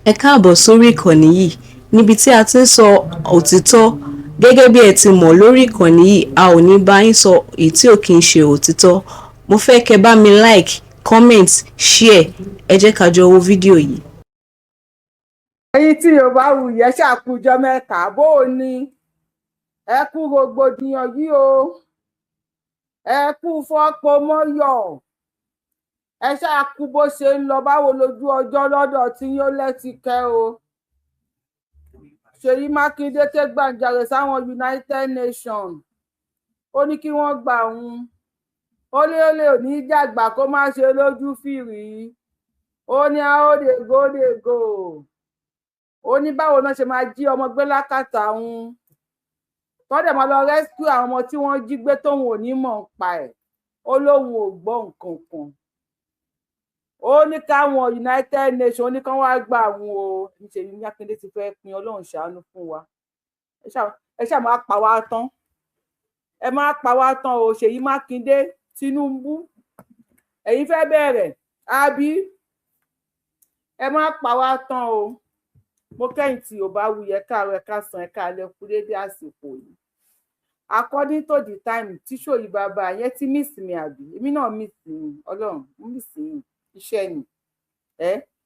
Ẹ káàbọ̀ sórí ìkànnì yìí níbi tí a ti ń sọ òtítọ́. Gẹ́gẹ́ bí ẹ ti mọ̀ lórí ìkànnì yìí, a ò ní bá yín sọ èyí tí ò kí ń ṣe òtítọ́. Mo fẹ́ kẹ́ bá mi like, comment, share. Ẹ jẹ́ ká jọ wo fídíò yìí. Ẹ̀yin tí Yorùbá wù yẹn ṣàkójọ mẹ́ta bó o ní ẹ kú rògbòdìyàn yìí o, ẹ kú fọ́pọ̀ mọ́yọ̀, ẹ ṣàkú bó ṣe ń lọ, báwo lójú ọjọ́ lọ́dọ̀ tí yín ó lẹ́tìkẹ́ o. Ṣèyí Mákindé ké gbàjarè sáwọn United Nations, ó ní kí wọ́n gbà òun, ó lé òní dàgbà kó má ṣe lójú fìrí, ó ní how dey go ó ní báwo náà ṣe máa jí ọmọ gbé lákàtà òun, tọ́dẹ̀ máa lọ rescue àwọn ọmọ tí wọ́n jí gbé tóun ò ní mọ̀ ń pa ẹ̀, ó lóun ò gbọ́ nǹkan kan, ó ní káwọn United Nations ó ní kán wá gbà òun o. Ṣèyí Mákindé ti fẹ́ pin, Ọlọ́run ṣàánú fún wa, ẹ ṣáà máa pa wá tán, ẹ máa pa wá tán o. Ṣèyí Mákindé, Tinubu, ẹ̀yin fẹ́ bẹ̀rẹ̀ àbí? Ẹ máa pa wá tán o. Mo kẹ́yìn tí Yorùbá wù yẹ káàárọ̀ ẹ káàsán ẹ káalẹ́ kú dédé àsìkò yìí. According to the time tí Ṣòyí bàbá yẹn ti miss mi àbí? Èmi náà miss mi, Ọlọ́run mo miss mi, iṣẹ́ ni.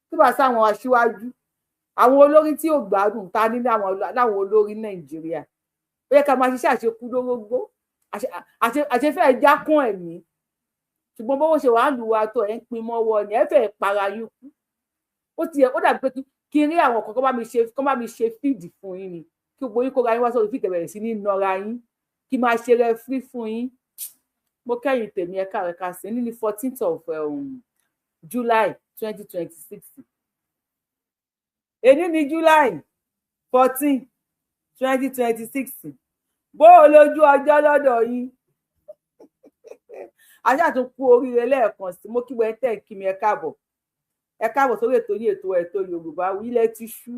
Tí bá sáwọn aṣíwájú, àwọn olórí tí ò gbádùn ta ní láwọn olórí Nàìjíríà, ó yẹ ká máa ṣiṣẹ́ àṣekú lórógbó, àṣefẹ́ jákún ẹ̀mí, ṣùgbọ́n bówó ṣe wàá lù wá tó ẹ̀ ń pin mọ́wọ́ ni ẹ fẹ́ para yín kú. Ó dàbí pé kí n rí àwọn kan kó bá mi ṣe fíìdì fún yín ni, kí gbogbo yín kó ra yín wá sórí fíìdì bẹ̀rẹ̀ sí ní nọra yín, kí máa ṣe rẹfúrí fún yín. Mo kẹ́yìn tèmi ẹ̀ka rẹ̀ ká sí ní 14th of July 2026. Èní ni July 14, 2026. Bó o lójú ọjọ́ lọ́dọ̀ yín? Ajá tún kú oríire lẹ́ẹ̀kan sí. Mo kí wọ́n tẹ̀ kí mi ẹ káàbọ̀ sórí ètò yìí, ètò Yorùbá ilẹ̀ ti ṣú.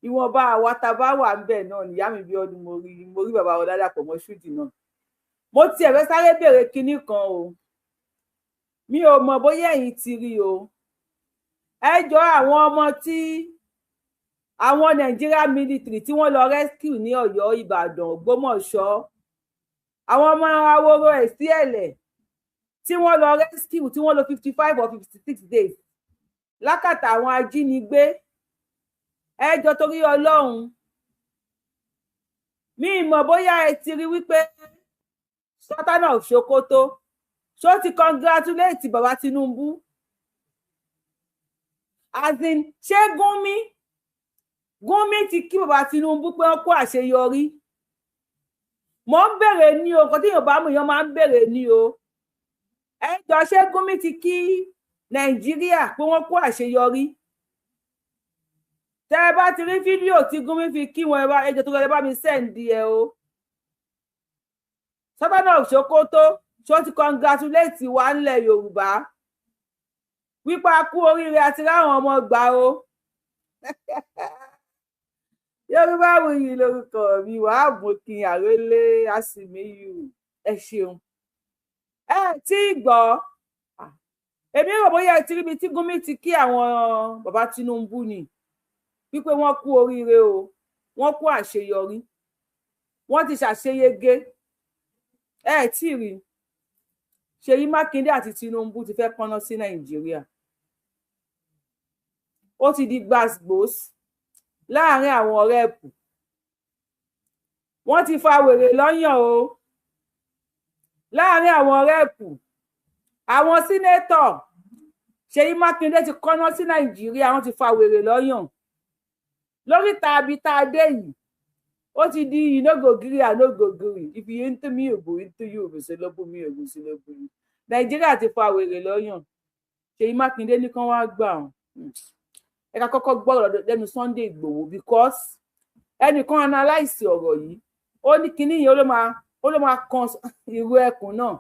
Ìwọ̀nba àwa tá a bá wà ń bẹ̀ náà nìyá mi bí ọdún mo rí bàbá wọn dáadáa pọ̀ mọ́ ṣúdì náà. Mo tiẹ̀ fẹ́ sáré béèrè kinní kan o, mi ò mọ̀ bóyá ẹ̀yin ti rí o. Ẹ jọ àwọn ọmọ tí àwọn Nigeria military tí wọ́n lọ rescue ní Ọ̀yọ́, Ìbàdàn, Ògbómọ̀ṣọ́, àwọn ọmọ Aworo ẹ̀sí ẹ̀lẹ̀ tí wọ́n lọ rescue tí wọ́n lò 55 or 56 days lákàtà àwọn ajínigbé. Ẹ jọ torí Ọlọ́run, mi mọ̀ bóyá ẹ ti rí wípé Sultan of Sokoto ṣó ti congratulate bàbá Tinubu, as in ṣé Gúnmi ti kí bàbá Tinubu pé wọ́n kó àṣeyọrí. Mo ń bèrè ní o, nǹkan tí Yorùbá mú èèyàn máa ń bèrè ní o. Ẹ jọ ṣé Gúnmi ti kí Nàìjíríà pé wọ́n kó àṣeyọrí? Tẹ́ ẹ bá ti rí fídíò tí Gúnmi fi kí wọn, ẹ jọ tó lọ bá mi sẹ́ǹdì ẹ o. Sultan of Sokoto ṣó ti congratulate wa ńlẹ̀ Yorùbá wípé a kú oríire àti ráwọn ọmọ gbà o. Yorùbáwùyí lórúkọ mi, wàá bùkún àrólé àsìmíyù, ẹ ṣeun. Ẹ tí gbọ́, èmi rò bóyá ti ríbi tí Gúnmi ti kí àwọn bàbá Tinubu ni wípé wọ́n kú oríire o, wọ́n kú àṣeyọrí, wọ́n ti ṣàṣeyege. Ẹ tí rí Ṣèyí Mákindé àti Tinubu ti fẹ́ kọ́ná sí Nàìjíríà, ó ti di gbàgbós láàrin àwọn rẹ́ẹ̀pù, wọ́n ti fa wèrè lọ́yàn o láàrin àwọn rẹ́ẹ̀pù. Àwọn sínétọ̀, Ṣèyí Mákindé ti kọ́ná sí Nàìjíríà, wọ́n ti fa wèrè lọ́yàn. Lórí tàbí tá a dé yìí, ó ti di ìnógògiri ànógògiri, ibi yìí ń tó mí òbò ń tó yóò bèsè lọ́bù mí òbò sí lọ́bù yìí. Nàìjíríà ti fa wèrè lọ́yàn. Ṣèyí Mákindé ní kán wá gbà wọn. Ẹ ká kọ́kọ́ gbọ́rọ̀ lẹ́nu Sunday Ìgbòho, because ẹnìkan analyse ọ̀rọ̀ yìí, ó ní kinní yìí ó ló máa kan Iru Ekun náà.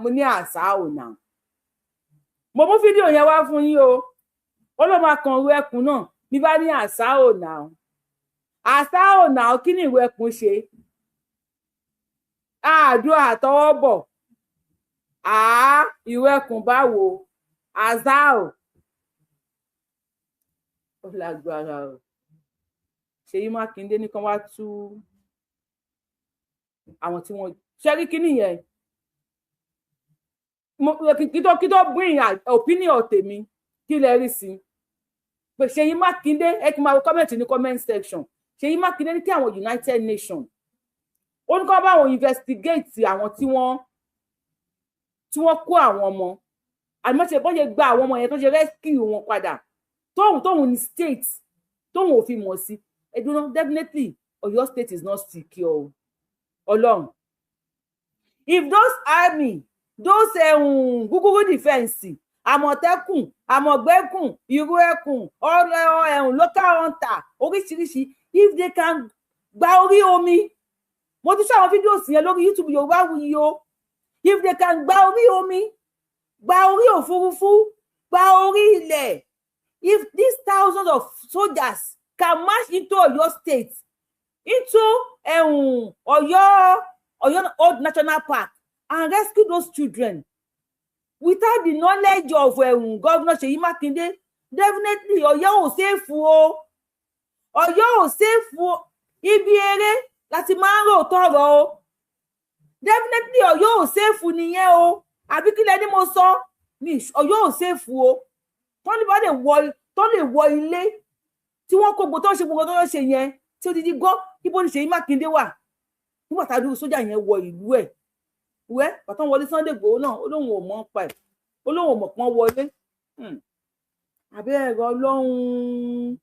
Mo ní àṣà ò náà. Mo mú fídíò yẹn wá fún yín o, ó ló máa kan Iru Ekun náà. Mi bá ní àṣà ò náà. Àṣà ò náà kí ni Iru Ekun ṣe? Àdúrà àtọwọ́ bọ̀. Iru Ekun báwo? Àṣà ò. ó lágbára o. Ṣèyí Mákindé ní kán wá tú àwọn tí wọ́n ṣẹ́rí kíní yẹn. Kí tó bring opinion tèmi kí lẹ rí sí pé Ṣèyí Mákindé ẹ kí n máa wo comment ní comment section. Ṣèyí Mákindé ní kí àwọn United Nations ó ní kó bá wọn investigate àwọn tí wọ́n kó àwọn ọmọ àmọ́ṣe bọ́n ṣe gba àwọn ọmọ yẹn tó ṣe rescue wọn padà tóun ní state tóun ò fi mọ̀ sí ẹ̀dùnú definitely Ọ̀yọ́ state is not secure Ọlọ́run. If those army those gúgúrú defense Àmọ̀tẹ́kùn Àmọ̀gbẹ́kùn Iru Ekun local hunter oríṣiríṣi if they can gba orí omi mo ti ṣe àwọn fídíò sí yẹn lórí YouTube Yorùbá Wuyi o. If they can gba orí omi gba orí òfurufú gba orí ilẹ̀ if these thousands of soldiers can march into Ọ̀yọ́ state into Ọ̀yọ́ Old National Park and rescue those children without the knowledge of Governor Ṣèyí Mákindé definitely Ọ̀yọ́ ò safe o. Ọ̀yọ́ ò safe o. Ibi eré láti máa ń rò tọrọ o. Definitely Ọ̀yọ́ ò safe nìyẹn o. Àbí kí lẹni mo sọ ní Ọ̀yọ́ ò safe o. Tó lè wọ ilé tí wọ́n kó gbogbo tó ṣe gbogbo tó ṣe yẹn tí ó di gọ́ ibo ni Ṣèyí Mákindé wà nígbà tá a dúró sójà yẹn wọ ìlú ẹ̀ bàtà wọlé Sunday Igboho náà ó lóun ò mọ̀ pa ẹ̀ ó lóun ò mọ̀ pọ́n wọlé. Àbẹ́ ẹ̀rọ Ọlọ́run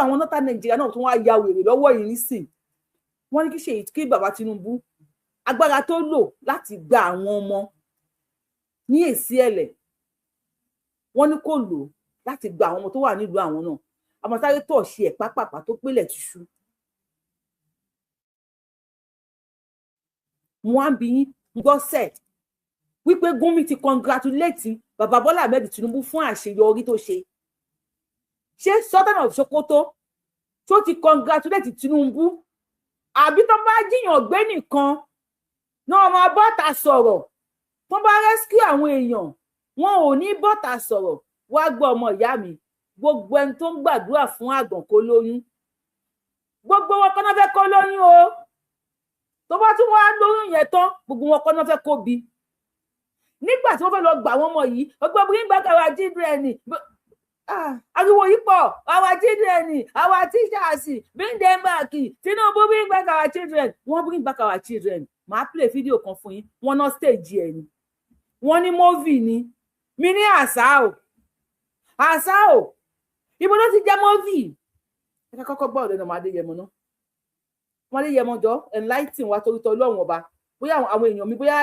àwọn nọ́tà Nàìjíríà náà tó wá ya wèrè lọ́wọ́ yìí nísìn wọ́n ní kí bàbá Tinubu agbára tó lò láti gba àwọn ọmọ ní èsì ẹ̀lẹ̀ wọ́n ní kò lò láti gba àwọn ọmọ tó wà nílùú àwọn náà àmọ́ sáré tọ̀ ṣe ẹ̀ pápápá tó pélé tìṣú. Mo wá ń bi yín gbọ́ sẹ̀ wípé Gúnmi ti congratulate bàbá Bọ́lá Ahmed Tinubu fún àṣeyọrí tó ṣe. Ṣé Sultan of Sokoto tó ti congratulate Tinubu àbí tó bá jiyàn gbé nìkan náà máa bọ́ta sọ̀rọ̀ tó bá rescue àwọn èèyàn wọn ò ní bọ́ta sọ̀rọ̀. Wá gbọ́ ọmọ ìyá mi gbogbo ẹni tó ń gbàdúrà fún àgàn kó lóyún gbogbo wọn kọ́ náà fẹ́ kó lóyún o. Tó bá tún wá lóyún yẹn tán gbogbo wọn kọ́ náà fẹ́ kó bí. Nígbà tí wọ́n fẹ́ lọ gbà wọ́n mọ̀ yìí ọgbọ́n bí gbàgbà wa children ariwo yìí pọ̀ our children our teachers bring them back Tinubu bring back our children wọ́n bring back our children. Màá play fídíò kan fún yín wọ́n ná stage ẹ̀ ni wọ́n ní movie ni mi ní àṣà o ibo ló ti jẹ́ movie. Ẹ kọ́kọ́ gbọ́ ọ̀rẹ́ náà máa dé yẹmọ náà wọ́n lè yẹmọ jọ enlighten wa torí tọ́ Ọlọ́run ọba bóyá àwọn èèyàn mi bóyá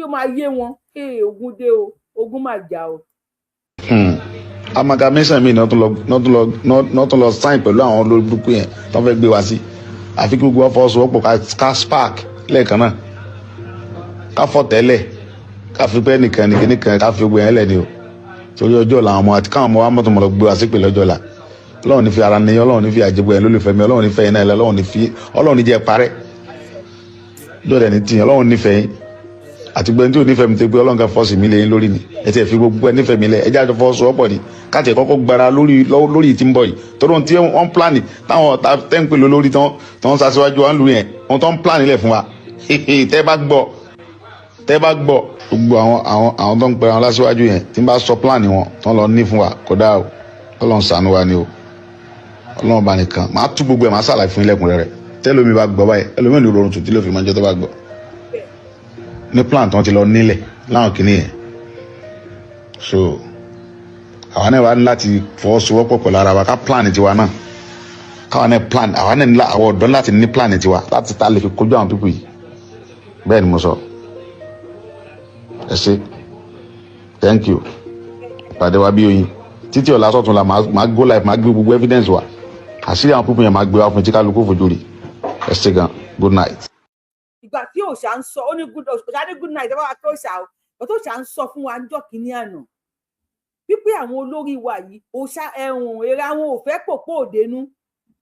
ó máa yé wọn ogun dé o ogun máa jà o. Amalgamation mi náà tún lọ sign pẹ̀lú àwọn olórúkú yẹn tó fẹ́ gbé wá sí àfi kí gbogbo ọfọwọ́sowọ́pọ̀ ká spark lẹ́ẹ̀kan náà ká fọ́ tẹ́lẹ̀ ká fi pẹ́ nìkan ká fi gbogbo yẹn lẹ̀ ni o torí ọjọ́ ọ̀la àwọn ọmọ àti káwọn ọmọ wa mọ́tò mọ́ lọ gbé wá sí pé lọ́jọ́ ọ̀la Ọlọ́run ní fi ara ní Ọlọ́run ní fi àjẹgbọ́ yẹn lólùfẹ́ mi Ọlọ́run ní fẹ́ yẹn náà Ọlọ́run ní jẹ́ parẹ́ lọ́dẹ̀ ní tìyàn Ọlọ́run nífẹ̀ẹ́ yín àti gbẹ́ni tí ò nífẹ̀ẹ́ mi tó gbé Ọlọ́run ká fọ́ọ̀sì mi lẹ́yìn lórí mi ẹ ti ẹ̀ fi gbogbo ẹ nífẹ̀ẹ́ mi lẹ ẹ jẹ́ àjọ fọwọ́sowọ́pọ̀ ni káàtì ẹ̀ kọ́kọ́ gbára lórí tí ń bọ̀ yìí torí ohun tí wọ́n ń pláàni táwọn tẹ́ ń pè lórí tó ń sàṣíwájú wa ń lù yẹn ohun tó ń pláàni lẹ̀ fún wa tẹ́ bá gbọ́ gbogbo àwọn tó ń pẹ́ wọn láṣíwájú yẹn tí ń bá sọ pláàni wọn tó ń lọ ní fún wa kódà o Ọlọ́run ṣàánú wa ni o Ọlọ́run bá nìkan máa tú gbogbo ẹ̀ máa ṣàlàyé fún ilẹ̀kùn rẹ̀ tẹ́lómi bá gbọ́ báyìí ẹlòmí ò ní rọrùn tù tí ló fi máa ń jẹ́ tó bá gbọ́ ní plan tí wọ́n ti lọ nílẹ̀ láwọn kìíní yẹn so àwa náà wá ní láti fọwọ́sowọ́pọ̀ pẹ̀lú ara wa ká plan tiwa náà káwa náà plan àwa náà nílá àwọn ọ̀dọ́ láti ní plan tiwa láti ta lè fi kojú àwọn pípù yìí bẹ́ẹ̀ ni mo sọ ẹ ṣé thank you pàdé wa bí oyin títí ọ̀la sọ̀tún la máa go live máa gbé gbogbo evidence wa àṣírí àwọn pípù yẹn máa gbé wa fún tí kálukú fojú rí ẹ ṣé gan good night. Ìgbà tí òòṣà ń sọ ó ní good night ẹ bá wa pé òòṣà o ìgbà tó òòṣà ń sọ fún wa níjọ́ kìíní àná wípé àwọn olórí wa yìí òòṣà èrè àwọn ò fẹ́ pòpò òdenu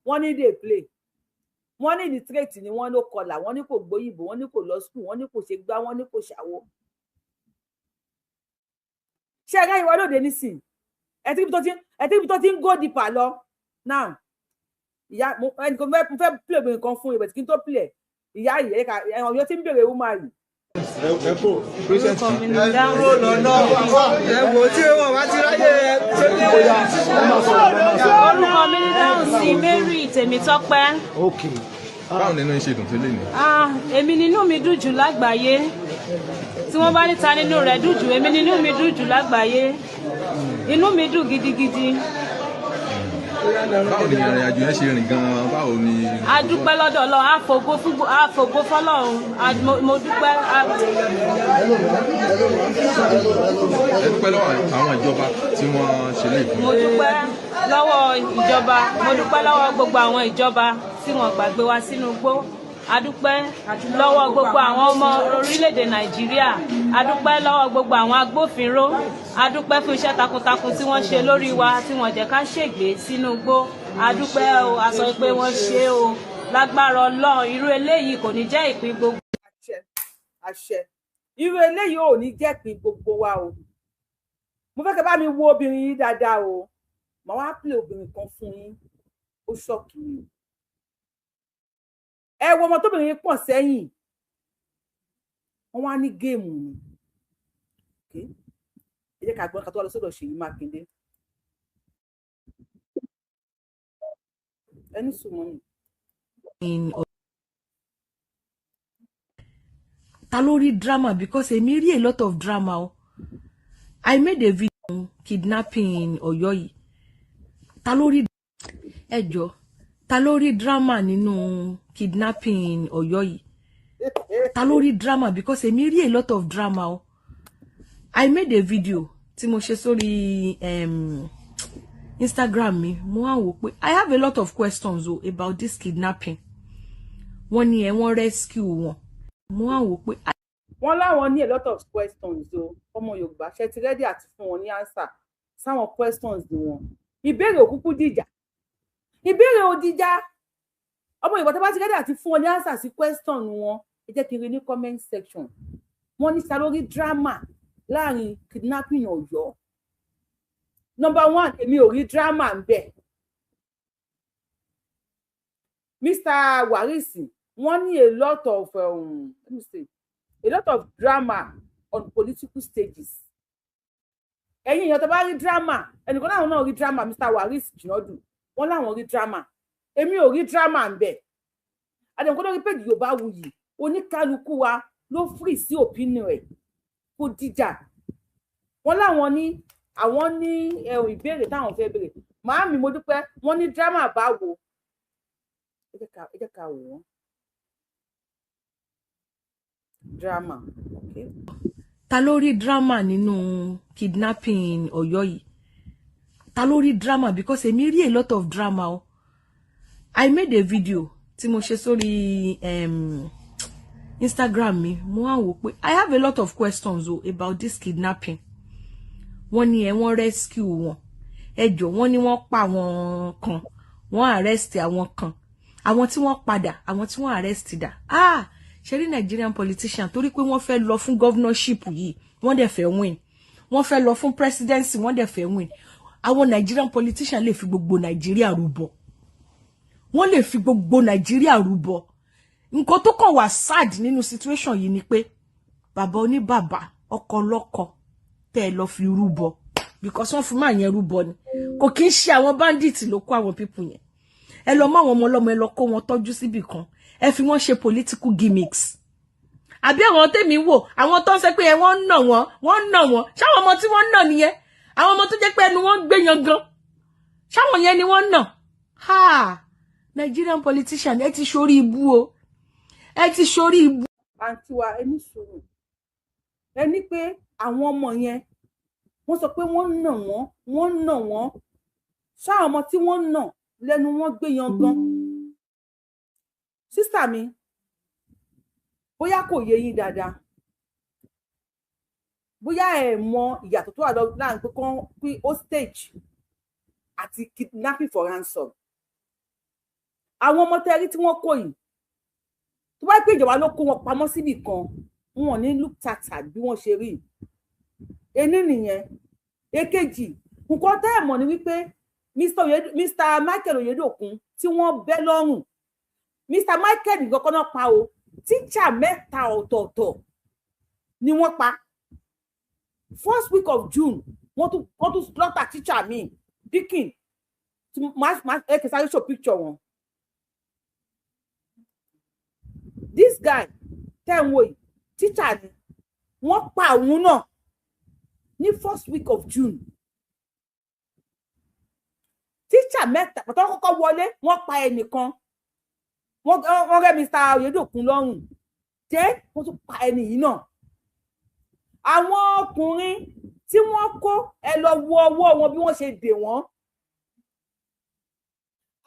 wọ́n ní dey play wọ́n ní ìlítírèètì ni wọ́n ló kọlà wọ́n ní kò gbóyìnbó wọ́n ní kò lọ skul wọ́n ní kò ṣe gbá wọ́n ní kò ṣàwo. Ṣé ẹ̀rọ ìwà lóde nísìn ẹ tí ibi tó ti ń go deeper lọ now ìyá mo fẹ́ play obìnrin kan fún ibẹ̀ kí n tó play ìyá yìí ẹ̀ka ọ̀yọ́ tí ń bèrè wúmà yìí. orúkọ mi ní dáhùn lọ́nà ẹ̀wò tí wọ́n wá ti ráyè orúkọ mi ní dáhùn sí Mary Tèmítọ́pẹ́. báwo nínú iṣẹ́ ìdùn tó lè ní. èmi nínú mi dùn jù lágbàáyé tí wọ́n bá níta nínú rẹ̀ dùn jù èmi nínú mi dùn jù lágbàáyé inú mi dùn gidigidi. báwo ni ìrìn àjò yẹn ṣe rìn gan-an báwo ni. a dúpẹ́ lọ́dọ̀ Ọlọ́run àfògo fọ́lọ́run mo dúpẹ́. ẹ dúpẹ́ lọ́wọ́ àwọn ìjọba tí wọ́n ṣe lè fún. mo dúpẹ́ lọ́wọ́ ìjọba mo dúpẹ́ lọ́wọ́ gbogbo àwọn ìjọba tí wọ́n gbàgbé wa sínú igbó. A dúpẹ́ lọ́wọ́ gbogbo àwọn ọmọ orílẹ̀-èdè Nàìjíríà. A dúpẹ́ lọ́wọ́ gbogbo àwọn agbófinró. A dúpẹ́ fún iṣẹ́ takuntakun tí wọ́n ṣe lórí wa tí wọ́n jẹ́ ká ṣègbè sínú igbó. A dúpẹ́ o, a sọ pé wọ́n ṣe o. Lágbára Ọlọ́run, irú eléyìí kò ní jẹ́ ìpín gbogbo. Àṣẹ. Irú eléyìí ò ní jẹ́ ìpín gbogbo wa o. Mo fẹ́ kẹ́ bá mi wo obìnrin yìí dáadáa o. Màá wá pè obìnrin kan fún yín. Ó ṣọ́ọ̀kì mi. Ẹ wo ọmọ tóbìnrin pọ̀ sẹ́yìn wọ́n wá ní géèmù ni ẹ jẹ́ ká gbọ́n ká tó wá lọ sọ́dọ̀ Ṣèyí Mákindé ẹni sùnmọ́ mi. ta ló rí drama because èmi rí a lot of drama o I made a video on kidnapping in Ọ̀yọ́ yìí ta ló rí ẹjọ́ ta ló rí drama nínú kidnapping in Ọ̀yọ́ yìí ta ló rí drama because èmi rí a lot of drama o I made a video tí mo ṣe sórí Instagram mi mo wá wò pé I have a lot of questions o about this kidnapping wọ́n ní wọ́n rescue wọn mo wá wò pé wọ́n láwọn ní a lot of questions o ọmọ Yorùbá ṣe ti ready àti fún wọn ní answer sáwọn questions wọn ìbéèrè òkúkú dìjà ìbéèrè òdìjà ọmọ Yorùbá tó bá ti ready àti fún wọn ní answer sí question wọn ẹ jẹ́ kí n rí ní comment section wọ́n ní salary drama láàrin kidnapping Ọ̀yọ́ number one èmi ò rí drama ń bẹ Mr. Warisi wọ́n ní a lot of let me say a lot of drama on political stages ẹ̀yin èèyàn tó bá rí drama ẹnìkan láwọn náà rí drama Mr. Warisi Jinodu wọ́n láwọn rí drama èmi ò rí drama ń bẹ àdéhùn lórí péjì Yorùbáwùyí oníkálukú wa ló free sí opinion ẹ̀ kò dìjà wọ́n láwọn ní àwọn ní ìbéèrè táwọn fẹ́ béèrè màámi mo dúpẹ́ wọ́n ní drama báwo ẹ jẹ́ ká wò wọ́n drama okay. ta ló rí drama nínú kidnapping Ọ̀yọ́ yìí ta ló rí drama because èmi rí a lot of drama o I made a video tí mo ṣe sórí Instagram mi mo wá wò pé I have a lot of questions o about this kidnapping wọ́n ní wọ́n rescue wọn ẹjọ́ wọ́n ní wọ́n pa àwọn kan wọ́n arrest àwọn kan àwọn tí wọ́n padà àwọn tí wọ́n arrest dà ṣe rí Nigerian politician torí pé wọ́n fẹ́ lọ fún governorship yìí wọ́n dẹ̀ fẹ́ win wọ́n fẹ́ lọ fún presidency wọ́n dẹ̀ fẹ́ win àwọn Nigerian politician lè fi gbogbo Nigeria rúbọ wọ́n lè fi gbogbo Nigeria rúbọ nǹkan tó kàn wá sad nínú situation yìí ni pé bàbá oníbàbá ọkọ lọ́kọ tẹ́ lọ fi rúbọ because wọ́n fún máa yẹn rúbọ ni kò kí ń ṣe àwọn bandits ló kó àwọn people yẹn ẹ lọ mọ àwọn ọmọ ọlọ́mọ ẹ lọ kó wọn tọ́jú síbì kan ẹ fi wọ́n ṣe political gimmicks àbí àwọn tèmi wò àwọn tó ń ṣe pé wọ́n nà wọ́n ṣáwọn ọmọ tí wọ́n nà nìyẹn àwọn ọmọ tó jẹ́ pé ẹnu wọn gbé yan gan ṣáwọn yẹn ni wọ́n nà Nigerian politician ẹ ti ṣorí ibú o ẹ ti ṣorí ibú. àǹtí wa ẹni sọ̀rọ̀ ẹni pé àwọn ọmọ yẹn wọ́n sọ pé wọ́n nà wọ́n ṣáwọn ọmọ tí wọ́n nà lẹ́nu wọn gbé yan gan sísà mi bóyá kò yé yín dáadáa bóyá ẹ mọ ìyàtọ̀ tó wà láàrin pé kán pín hostage àti kidnapping for ransom àwọn ọmọ tẹ́rí tí wọ́n kó yìí tó bá pé ìjọba ló kó wọn pamọ́ síbì kan wọn ní look tata bí wọ́n ṣe rí ení nìyẹn èkejì nǹkan tẹ́ ẹ̀ mọ̀ ni wípé Mr. Michael Oyedokun tí wọ́n bẹ́ lọ́rùn Mr. Michael nìkan kan náà pa o tíṣà mẹ́ta ọ̀tọ̀ọ̀tọ̀ ni wọ́n pa first week of June wọ́n tún slaughter tíṣà mi Dikin ẹ kì í sáré show picture wọn. This guy tẹ́ ń wò yìí tíṣà ni wọ́n pa òun náà ní first week of June. Tíṣà mẹ́ta pàtó kọ́kọ́ wọlé wọ́n pa ẹnìkan wọ́n rẹ́ Mr. Oyedokun lọ́rùn jẹ́ wọ́n tún pa ẹni yìí náà. Àwọn ọkùnrin tí wọ́n kó ẹ lọ wo ọwọ́ wọn bí wọ́n ṣe dè wọ́n.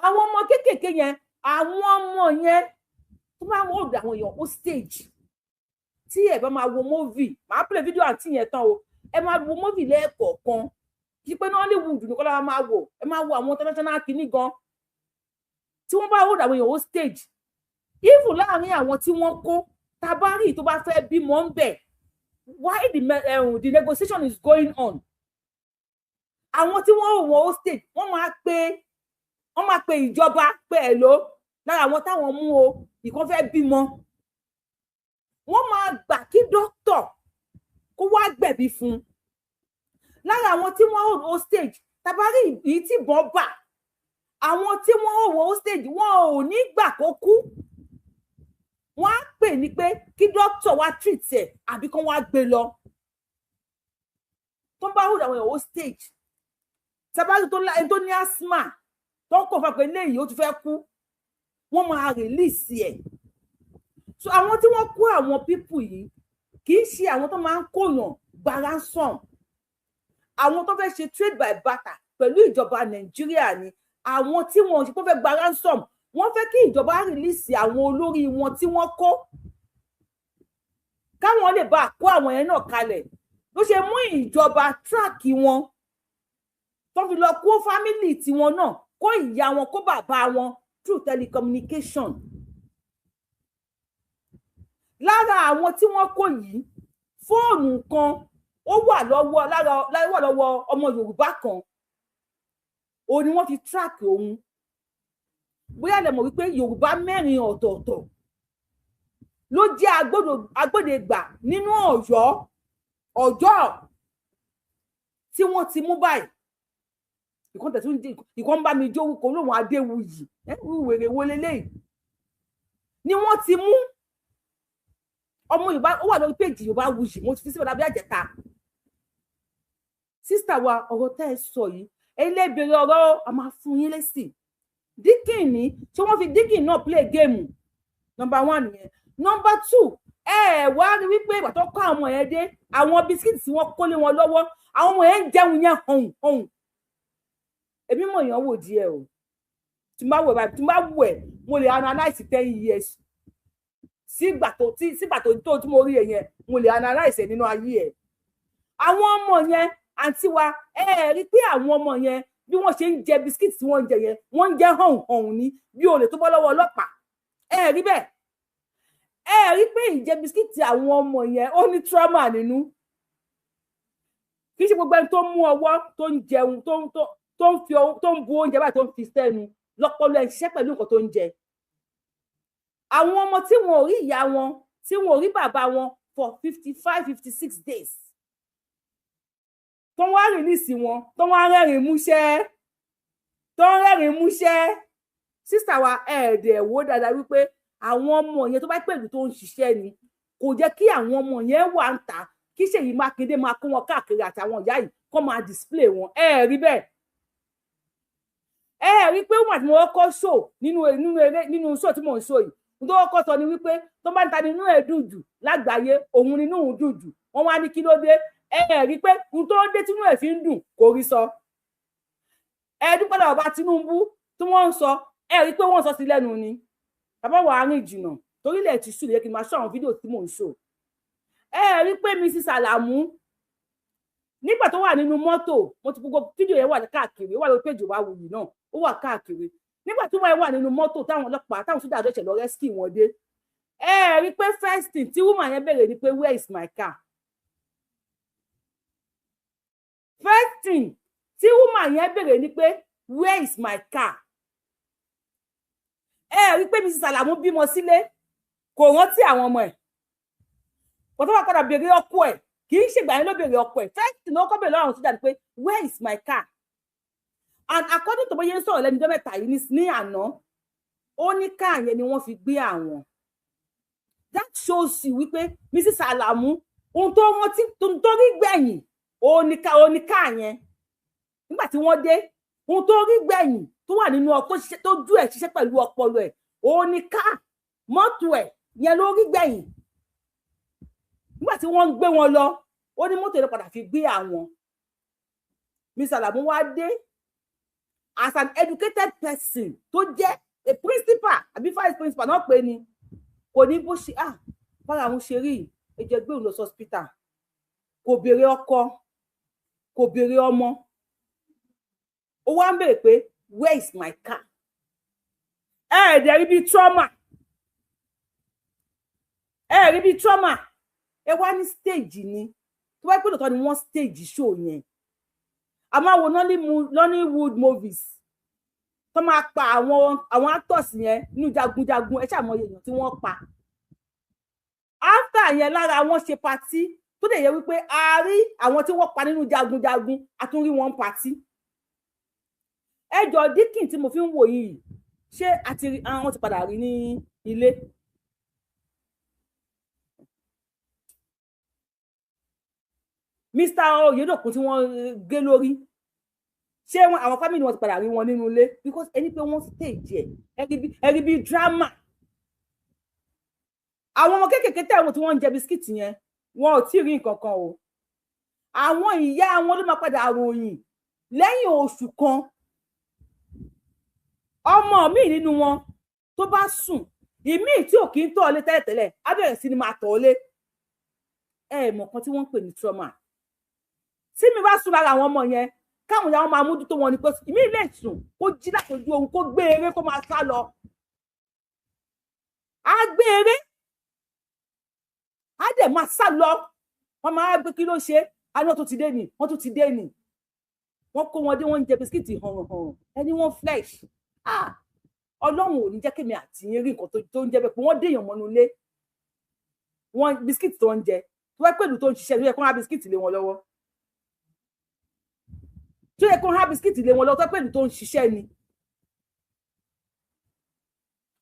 Àwọn ọmọ kéékèèké yẹn àwọn ọmọ yẹn tó máa ń hold àwọn èèyàn ó stage tí ẹ bá máa wo movie máa play video àǹtí yẹn tán o ẹ máa wo movie lẹ́ẹ̀kọ̀ọ̀kan kí pé Nollywood nìkan lára máa wò ẹ máa wo àwọn international kìíní gan tí wọ́n bá hold àwọn èèyàn ó stage even láàrin àwọn tí wọ́n kó tabari tó bá fẹ́ bímọ ń bẹ̀ why the negotiation is going on àwọn tí wọ́n hold wọn ó stage wọ́n máa pe ìjọba pé ẹ̀ ló lára àwọn táwọn mú o ìkan fẹ́ bímọ wọ́n máa gbà kí dókítà kó wá gbẹ̀bí fún lára àwọn tí wọ́n hold hostage tabari yìí tí bọ́n bà àwọn tí wọ́n hold hostage wọn ò ní gbà kó kú wọ́n á pè ní pé kí dókítà wá treat ẹ̀ àbí kán wá gbé lọ tó bá hold àwọn hostage tabari tó ní asthma tó ń kọ̀ fún pé léyìí ó ti fẹ́ kú wọ́n máa release ẹ̀ so àwọn tí wọ́n kó àwọn pípù yìí kì í ṣe àwọn tó máa ń kóyàn gba ransom àwọn tó fẹ́ ṣe trade by barter pẹ̀lú ìjọba Nàìjíríà ni àwọn tí wọ́n ṣe tó fẹ́ gba ransom wọ́n fẹ́ kí ìjọba release àwọn olórí wọn tí wọ́n kó káwọn lè bá kó àwọn yẹn náà kalẹ̀ ló ṣe mú ìjọba track wọn tó fi lọ kó family tiwọn náà kó ìyá wọn kó bàbá wọn through telecommunication lára àwọn tí wọ́n kó yìí fóònù kan ó wà lọ́wọ́ ọmọ Yorùbá kan òun ni wọ́n fi track òun bóyá lè mọ̀ wípé Yorùbá 4 ọ̀tọ̀ọ̀tọ̀ ló jẹ́ agbódegbà nínú Ọ̀yọ́ tí wọ́n ti mú báyìí ìkan ń bá mi jó orúkọ olóhùn Adéwuyì wèrè wo leléyìí ni wọ́n ti mú ọmọ Yorùbá ó wà lórí péjì Yorùbá Wuyì mo ti fi síbẹ̀ lábẹ́ àjẹta sísítà wa ọ̀rọ̀ tẹ́ ẹ sọ yìí ẹlẹ́bẹ̀rẹ̀ ọ̀rọ̀ a máa fún yín lésì Dikin ní ṣé wọ́n fi Dikin náà play game number 1 nìyẹn number 2 wá rí wípé ìgbà tó kọ́ àwọn yẹn dé àwọn bisikíìtì tí wọ́n kó lé wọn lọ́wọ́ àwọn ọmọ yẹn ń jẹun yẹn hàn èmi mọ̀ èèyàn wò díẹ̀ o tí n bá wò ẹ̀ mo lè analyse 10 years sígbà tó tí mo rí yẹn mo lè analyse nínú ayé ẹ̀ àwọn ọmọ yẹn àǹtí wa rí pé àwọn ọmọ yẹn bí wọ́n ṣe ń jẹ bisikíìtì tí wọ́n ń jẹ yẹn wọ́n ń jẹ hàn ní bí olè tó bọ́ lọ́wọ́ ọlọ́pàá rí bẹ́ẹ̀ rí pé ìjẹ bisikíìtì àwọn ọmọ yẹn ó ní trauma nínú kì í ṣe gbogbo ẹni tó mú ọwọ́ tó ń jẹun tó ń bu oúnjẹ báyìí tó ń fi sẹ́nu lọ́pọlọ ẹ̀ ṣiṣẹ́ pẹ̀lú nǹkan tó ń jẹ àwọn ọmọ tí wọn ò rí ìyá wọn tí wọn ò rí bàbá wọn for 55-56 days tó wá rìlíìsì wọn tó wá rẹ́rìn músẹ́ sísà wa ẹ̀ẹ́dẹ̀ wò dáadáa wípé àwọn ọmọ yẹn tó bá pẹ̀lú tó ń ṣiṣẹ́ ni kò jẹ́ kí àwọn ọmọ yẹn wà ń ta kí Ṣèyí Mákindé máa kó wọn káàkiri àtàwọn ìyá yìí kó máa display wọn rí bẹ́ẹ̀ rí pé wọn àti mo kọ́ show nínú show tí mò ń show yìí tó kọ́ sọ ni wípé tó bá ń ta nínú ẹ̀ dùn jù lágbàáyé òun nínú òun dùn jù wọ́n wá ní kí ló dé rí pé ohun tó dé tínú ẹ̀ fi ń dùn kò rí sọ dúpẹ́ lọ́wọ́ bá Tinubu tí wọ́n ń sọ rí pé wọ́n sọ sí lẹ́nu ni bàbá wa rìn jìnnà torílẹ̀ ti ṣù lè kí n máa ṣọ́ àwọn fídíò tí mò ń ṣò rí pé Mrs. Alamu nígbà tó wà nínú mọ́tò mo ti gbogbo fídíò yẹn wà káàkiri ó wà lórí péjì wa Wuyì náà ó wà káàkiri nígbà tí wọ́n wà nínú mọ́tò táwọn ọlọ́pàá táwọn sójà àdóṣe lọ rescue wọn dé rí pé first thing tí woman yẹn béèrè ni pé where is my car first thing tí woman yẹn béèrè ni pé where is my car rí pé Mrs. Alamu bímọ sílé kò rántí àwọn ọmọ ẹ̀ kò tó wá padà béèrè ọkọ ẹ̀ kì í ṣègbà yẹn ló béèrè ọkọ ẹ̀ first ní ọkọ béèrè lọ́rùn sójà ni pé where is my car and according to bóyá ń sọ̀rọ̀ lẹ́nu ọjọ́ mẹ́ta yìí ní àná ó ní káà yẹn ni wọ́n fi gbé àwọn that shows you wípé Mrs. Alamu ohun tó rántí tó rí gbẹ̀yìn ó ní káà yẹn nígbà tí wọ́n dé ohun tó rí gbẹ̀yìn tó wà nínú ọkọ tó jú ẹ̀ ṣiṣẹ́ pẹ̀lú ọpọlọ ẹ̀ ó ní káà mọ́tò ẹ̀ yẹn ló rí gbẹ̀yìn nígbà tí wọ́n ń gbé wọn lọ ó ní mọ́tò yẹn padà fi gbé àwọn Mrs. Alamu wá dé as an educated person tó jẹ́ a principal àbí vice principal náà pé ni kò ní bó ṣe bára àwọn ṣe rí ẹjẹ gbé òun lọ sí hospital kò béèrè ọkọ kò béèrè ọmọ ó wá ń béèrè pé where is my car ẹ̀ẹ́dẹ̀ rí bí trauma rí bí trauma ẹ wá ní stage ni tó wáyé pé lóòótọ́ ni wọ́n stage show yẹn a máa wo Nollywood movies tó máa pa àwọn actors yẹn nínú jagunjagun ẹ ṣàmọye èèyàn tí wọ́n pa after yẹn lára wọn ṣe party tó dẹ̀ yẹ wípé a rí àwọn tí wọ́n pa nínú jagunjagun a tún rí wọn party ẹjọ́ díkìn tí mo fi ń wò yìí ṣé àti àwọn ti padà rí ní ilé Mr. Oyedokun tí wọ́n gé lórí ṣé àwọn family wọn ti padà rí wọn nínú ilé because ẹni pé wọ́n stage ẹ rí bí drama àwọn ọmọ kéékèèké tẹ̀wọ̀n tí wọ́n ń jẹ bisikíìtì yẹn wọn ò tí ì rí nǹkan kan o àwọn ìyá wọn ló máa padà ròyìn lẹ́yìn oṣù kan ọmọ mi nínú wọn tó bá sùn ìmí tí ò kí ń tọ́ ọ lé tẹ́lẹ̀tẹ́lẹ̀ á bẹ̀rẹ̀ sí ni máa tọ́ ọ lé mọ̀ kan tí wọ́n ń pè ní trauma tí mi bá sùn lára àwọn ọmọ yẹn káwọn ìyá wọn máa mójútó wọn ni pé ìmí lè sùn kó jí látọjú ohun kó gbé eré kó máa sá lọ á gbé eré á dẹ̀ máa sá lọ wọ́n máa gbé kí ló ṣe àná tó ti dé nì wọ́n tó ti dé nì wọ́n kó wọn dé wọ́n ń jẹ bisikíìtì hàn ẹni wọ́n flesh ọlọ́run ò ní jẹ́ kémi àti yín rí nǹkan tó ń jẹ bẹ́ẹ̀ pé wọ́n déèyàn mọ́nú ilé wọ́n bisikíìtì tó ń jẹ tó wẹ́ pẹ̀lú tó ń ṣiṣẹ́ tó yẹ kó há bisikíìtì lé wọn lọ́wọ́ tó yẹ kó há bisikíìtì lé wọn lọ́wọ́ tó wẹ́ pẹ̀lú tó ń ṣiṣẹ́ ni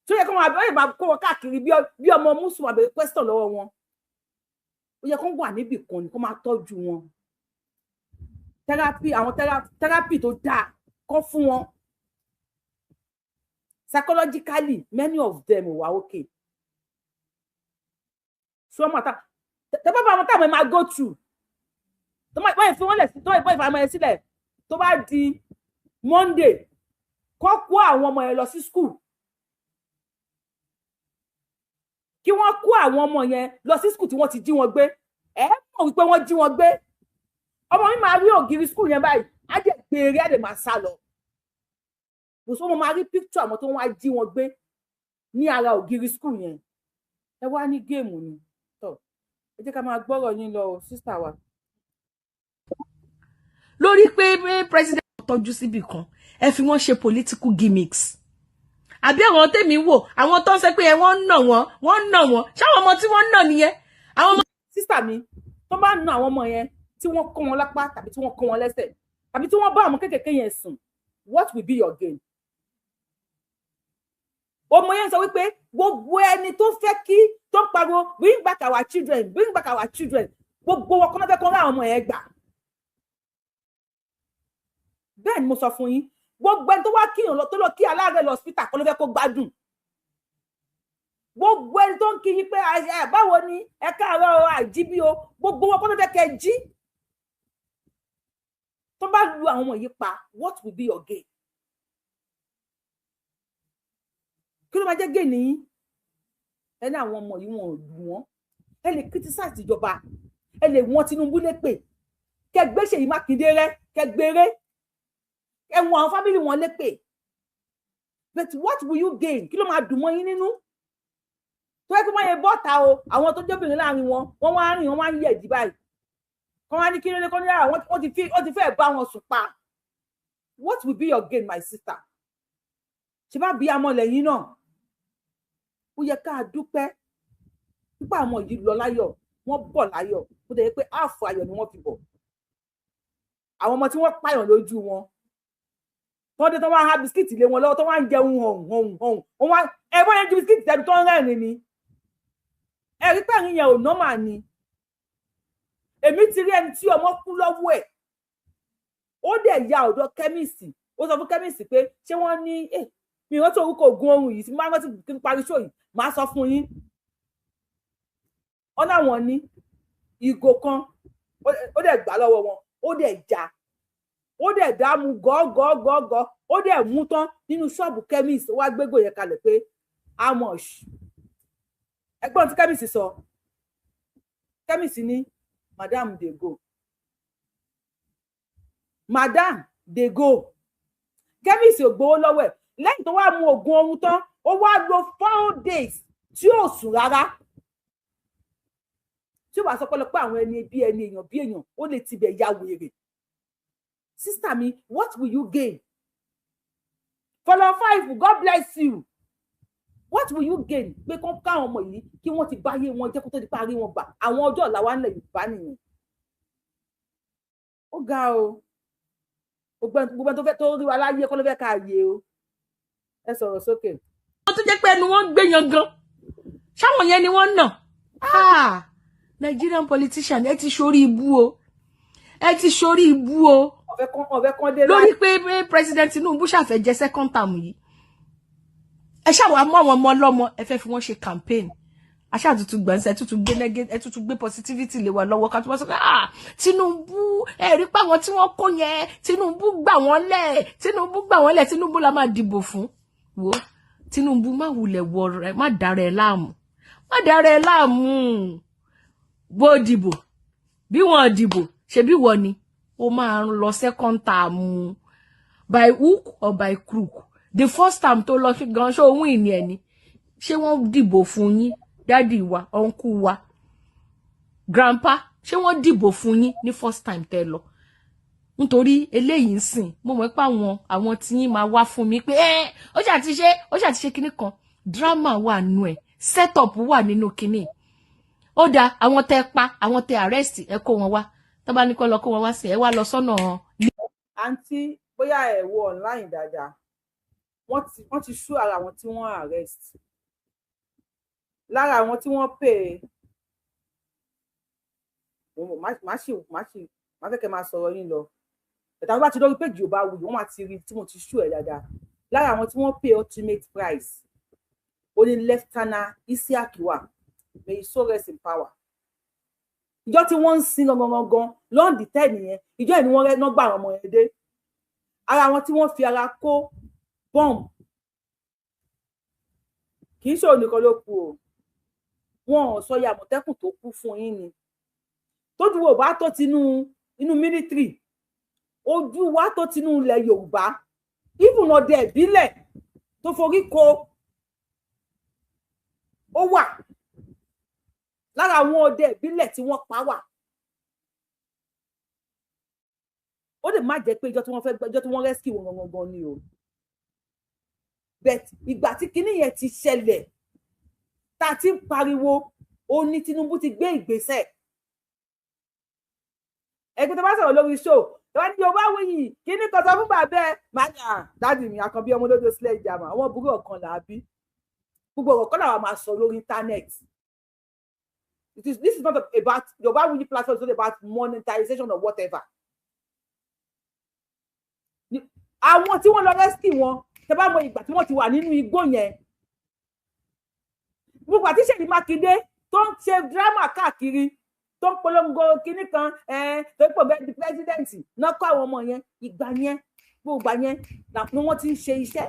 tó yẹ kó máa kó wọn káàkiri bí ọmọ mùsùlùmí àbẹ̀rẹ̀ question lọ́wọ́ wọn ó yẹ kó wà níbì kan ni kó máa tọ́jú wọn therapy tó dáa kọ́ fún wọn psychologically many of them were okay so mata tẹ́ bá wọn táwọn máa go through tó máa báyìí fi wọ́n lẹ̀ sí tó ìbọn ìfàmọ́ ẹ sílẹ̀ tó bá di Monday kó kó àwọn ọmọ yẹn lọ sí school kí wọ́n kó àwọn ọmọ yẹn lọ sí school tí wọ́n ti jí wọn gbé ẹ mọ̀ wípé wọ́n jí wọn gbé ọmọ mi máa rí ògiri school yẹn báyìí á dẹ̀ gbèrè á dẹ̀ máa sá lọ bùsùn ọmọ máa rí picture àwọn tó wọ́n á jí wọn gbé ní ara ògiri school yẹn ẹ wá ní géèmù ni tọ́ ẹ jẹ́ ká máa gbọ́rọ̀ yín lọ sísà wa. lórí pé president tọ́jú síbì kan ẹ fi wọ́n ṣe political gimmicks àbí àwọn tèmi wò àwọn tó ń sẹ pé wọ́n ń nà wọ́n ṣáwọn ọmọ tí wọ́n ń nà nìyẹn àwọn ọmọ. sísà mi tó bá ń nà àwọn ọmọ yẹn tí wọ́n kó wọn lápá tàbí tí wọ́n kó wọn lẹ́sẹ̀ tàbí tí wọ́n bá àwọn kékèké yẹn sùn what will be your gain? ọmọ yẹn sọ wípé gbogbo ẹni tó fẹ́ kí tó ń pariwo bring back our children gbogbo wọn kọ́ fẹ́ kọ́ ra àwọn ọmọ yẹn gbà. bẹ́ẹ̀ ni mo sọ fún yín gbogbo ẹni tó wá kíyàn lọ tó lọ kí aláàrẹ̀ lọ hospital kọ́ ló fẹ́ kó gbádùn. gbogbo ẹni tó ń kí yín pé báwo ni ẹ káàárọ̀ àjíbí o gbogbo wọn kọ́ ló fẹ́ kẹ́ jí. tó bá lu àwọn ọmọ yìí pa what will be your gain? kí ló máa jẹ́ gain yín? ẹni àwọn ọmọ yìí wọn ò lù wọ́n ẹ lè criticize ìjọba ẹ lè wọ́n Tinubu lépè kẹ gbé Ṣèyí Mákindé rẹ kẹ gbére ẹ wọ́n àwọn family wọn lépè but what will you gain? kí ló máa dùn mọ́ yín nínú? tó yẹ kí wọ́n yẹ bọ́ta o àwọn tó jóbìnrin láàrin wọn wọ́n wá rìn wọ́n wá ń yẹ̀ dí báyìí kọ́ wá ní kí ló lé kọ́ ní ara wọ́n ti fẹ́ bá wọn sùn pa what will be your gain, my sister? Ṣé bá bí amọ̀ lẹ́yìn náà? Ó yẹ ká dúpẹ́ nípa àwọn yìí lọ láyọ̀, wọ́n bọ̀ láyọ̀, ó dẹ̀ yẹ pé ààfọ̀ ayọ̀ ni wọ́n fi bọ̀. Àwọn ọmọ tí wọ́n pààyàn lójú wọn, wọ́n dé tó wá ha bisikíìtì lé wọn lọ́wọ́ tó wá ń jẹun hàn. Ẹ̀wọ́n yẹn ju bisikíìtì tẹ̀lé tó ń rẹ́rìn ni. Ẹ̀rí pẹ̀rin yẹn ò nọ́mà ni. Èmi ti rí ẹni tí ọmọ kú lọ́wọ́ ẹ̀. Ó dẹ̀ ya ọ̀dọ̀ kẹ́míìsì. Ó sọ fún kẹ́míìsì pé ṣé wọ́n ní mi ò rántí orúkọ ògùn oorun yìí tí máa rántí kí n parí ṣó yìí máa sọ fún yín. Ọ̀nà wọn ní ìgò kan ó dẹ̀ gbà lọ́wọ́ wọn, ó dẹ̀ já, ó dẹ̀ dààmú gọ́gọ́gọ́gọ́, ó dẹ̀ mú tán nínú ṣọ́ọ̀bù kẹ́míìsì. Ó wá gbégbò yẹn kalẹ̀ pé how much? Ẹgbọ́n tí kẹ́míìsì sọ, kẹ́míìsì ní madam dey go. Madam dey go. Kẹ́míìsì ò gbowó lọ́wọ́ ẹ̀. Lẹ́yìn tó wá mú oògùn oorun tán, ó wá lò 4 days tí ò sùn rárá. Tí ó bá sọ pé àwọn ẹni bí èèyàn ó lè tibẹ̀ ya wèrè. Sister mi, what will you gain? Follow 5, God bless you. What will you gain? Pé kán káwọn ọmọ yìí kí wọ́n ti báyé wọn jẹ́ kó tó di parí wọn gbà. Àwọn ọjọ́ ọ̀la wa nílẹ̀ Yorùbá nìyẹn. Ó ga o. Gbogbo tó fẹ́ tó rí wa láyé kọ́ ló fẹ́ ká yé o. Ẹ sọ̀rọ̀ sókè. Wọ́n tún jẹ́ pé ẹnu wọn gbé yan gan. Ṣáwọn yẹn ni wọ́n nà. Nigerian politician ẹ ti ṣorí ibú o. Ẹ ti ṣorí ibú o. Ọ̀fẹ́ kan dé lórí pé President Tinubu ṣàfẹ́ jẹ second term yìí. Ẹ ṣàwà mọ́ àwọn ọmọ ọlọ́mọ ẹ fẹ́ fi wọ́n ṣe campaign. Aṣá tuntun gbẹ̀nsẹ̀ tuntun gbé negative ẹ tuntun gbé positivity lé wa lọ́wọ́ ká tó wọ́n sọ pé Tinubu ẹ rí pé àwọn tí wọ́n kó yẹn Tinubu gbà wọ́n lẹ̀ Tinubu la máa dìbò fún. Wo Tinubu má wulẹ̀ wọ rẹ̀ má dára ẹ láàmú bó dìbò bí wọ́n dìbò ṣe bí wọ́n ni ó máa ń lọ second term by hook or by crook. The first time tó lọ gan ṣó win ni ẹni ṣé wọ́n dìbò fún yín daddy wa uncle wa grandpa ṣé wọ́n dìbò fún yín ní first time tẹ́ lọ nítorí eléyìí ń sìn mo mọ̀ pé àwọn tí yín máa wá fún mi pé ó ṣàti ṣe kinní kan drama wà nù ẹ̀ setup wà nínú kinní ó dá àwọn tẹ́ pa àwọn tẹ́ arrest ẹ kó wọn wá tó bá ní kó lọ kó wọn wá sí ẹ wá lọ sọ́nà àǹtí bóyá ẹ wo online dáadáa wọ́n ti ṣú ara àwọn tí wọ́n arrest lára àwọn tí wọ́n pè má fẹ́ kẹ́ máa sọ̀rọ̀ yín lọ ẹ̀tà wọ́n bá ti lórí péjì Yorùbá Wuyì wọ́n máa ti rí tí mo ti ṣú ẹ̀ dáadáa lára àwọn tí wọ́n pè ultimate price ó ní Lieutenant Isiaki wà may he so rest in power. Ìjọ tí wọ́n ń sin gangan lọ́ndì 10 nìyẹn ìjọ ẹ̀ ni wọ́n rẹ́ gbà àwọn ọmọ yẹn dé ara àwọn tí wọ́n fi ara kó bọ́ọ̀mù kì í ṣe onìkan ló kú o wọn ò sọ ya Àmọ̀tẹ́kùn tó kú fún yín ni tójú wo bá tó inú mílítírì ojú wa tó tinú ilẹ̀ Yorùbá even ọdẹ ìbílẹ̀ tó forí ko ó wà lára àwọn ọdẹ ìbílẹ̀ tí wọ́n pa wà ó lè má jẹ́ pé ìjọ tí wọ́n rescue wọn gangan ni o but ìgbà tí kinní yẹn ti ṣẹlẹ̀ tá a ti ń pariwo ó ní Tinubu ti gbé ìgbésẹ̀ ẹgbẹ́ tó bá sọ̀rọ̀ lórí show tó bá ní Yorùbá Wuyì kinní kan sọ fún bàbá ẹ máa dáàdì mi àkànbí ọmọ olódò sílẹ̀ ìjàmà àwọn burú ọ̀kan làbí gbogbo ọ̀rọ̀ kan làwọn máa sọ lórí internet. This is not about Yorùbá Wuyì platform, it's not about monetization or whatever. Àwọn tí wọ́n lọ rescue wọn tẹ́ bá mọ ìgbà tí wọ́n ti wà nínú igbó yẹn gbogbo àti Ṣèyí Mákindé tó ń ṣe drama káàkiri tó ń polongo kinní kan tó ń pò bẹ́ẹ̀ di president náà kọ́ àwọn ọmọ yẹn ìgbà yẹn gbogbo yẹn ni wọ́n ti ń ṣe iṣẹ́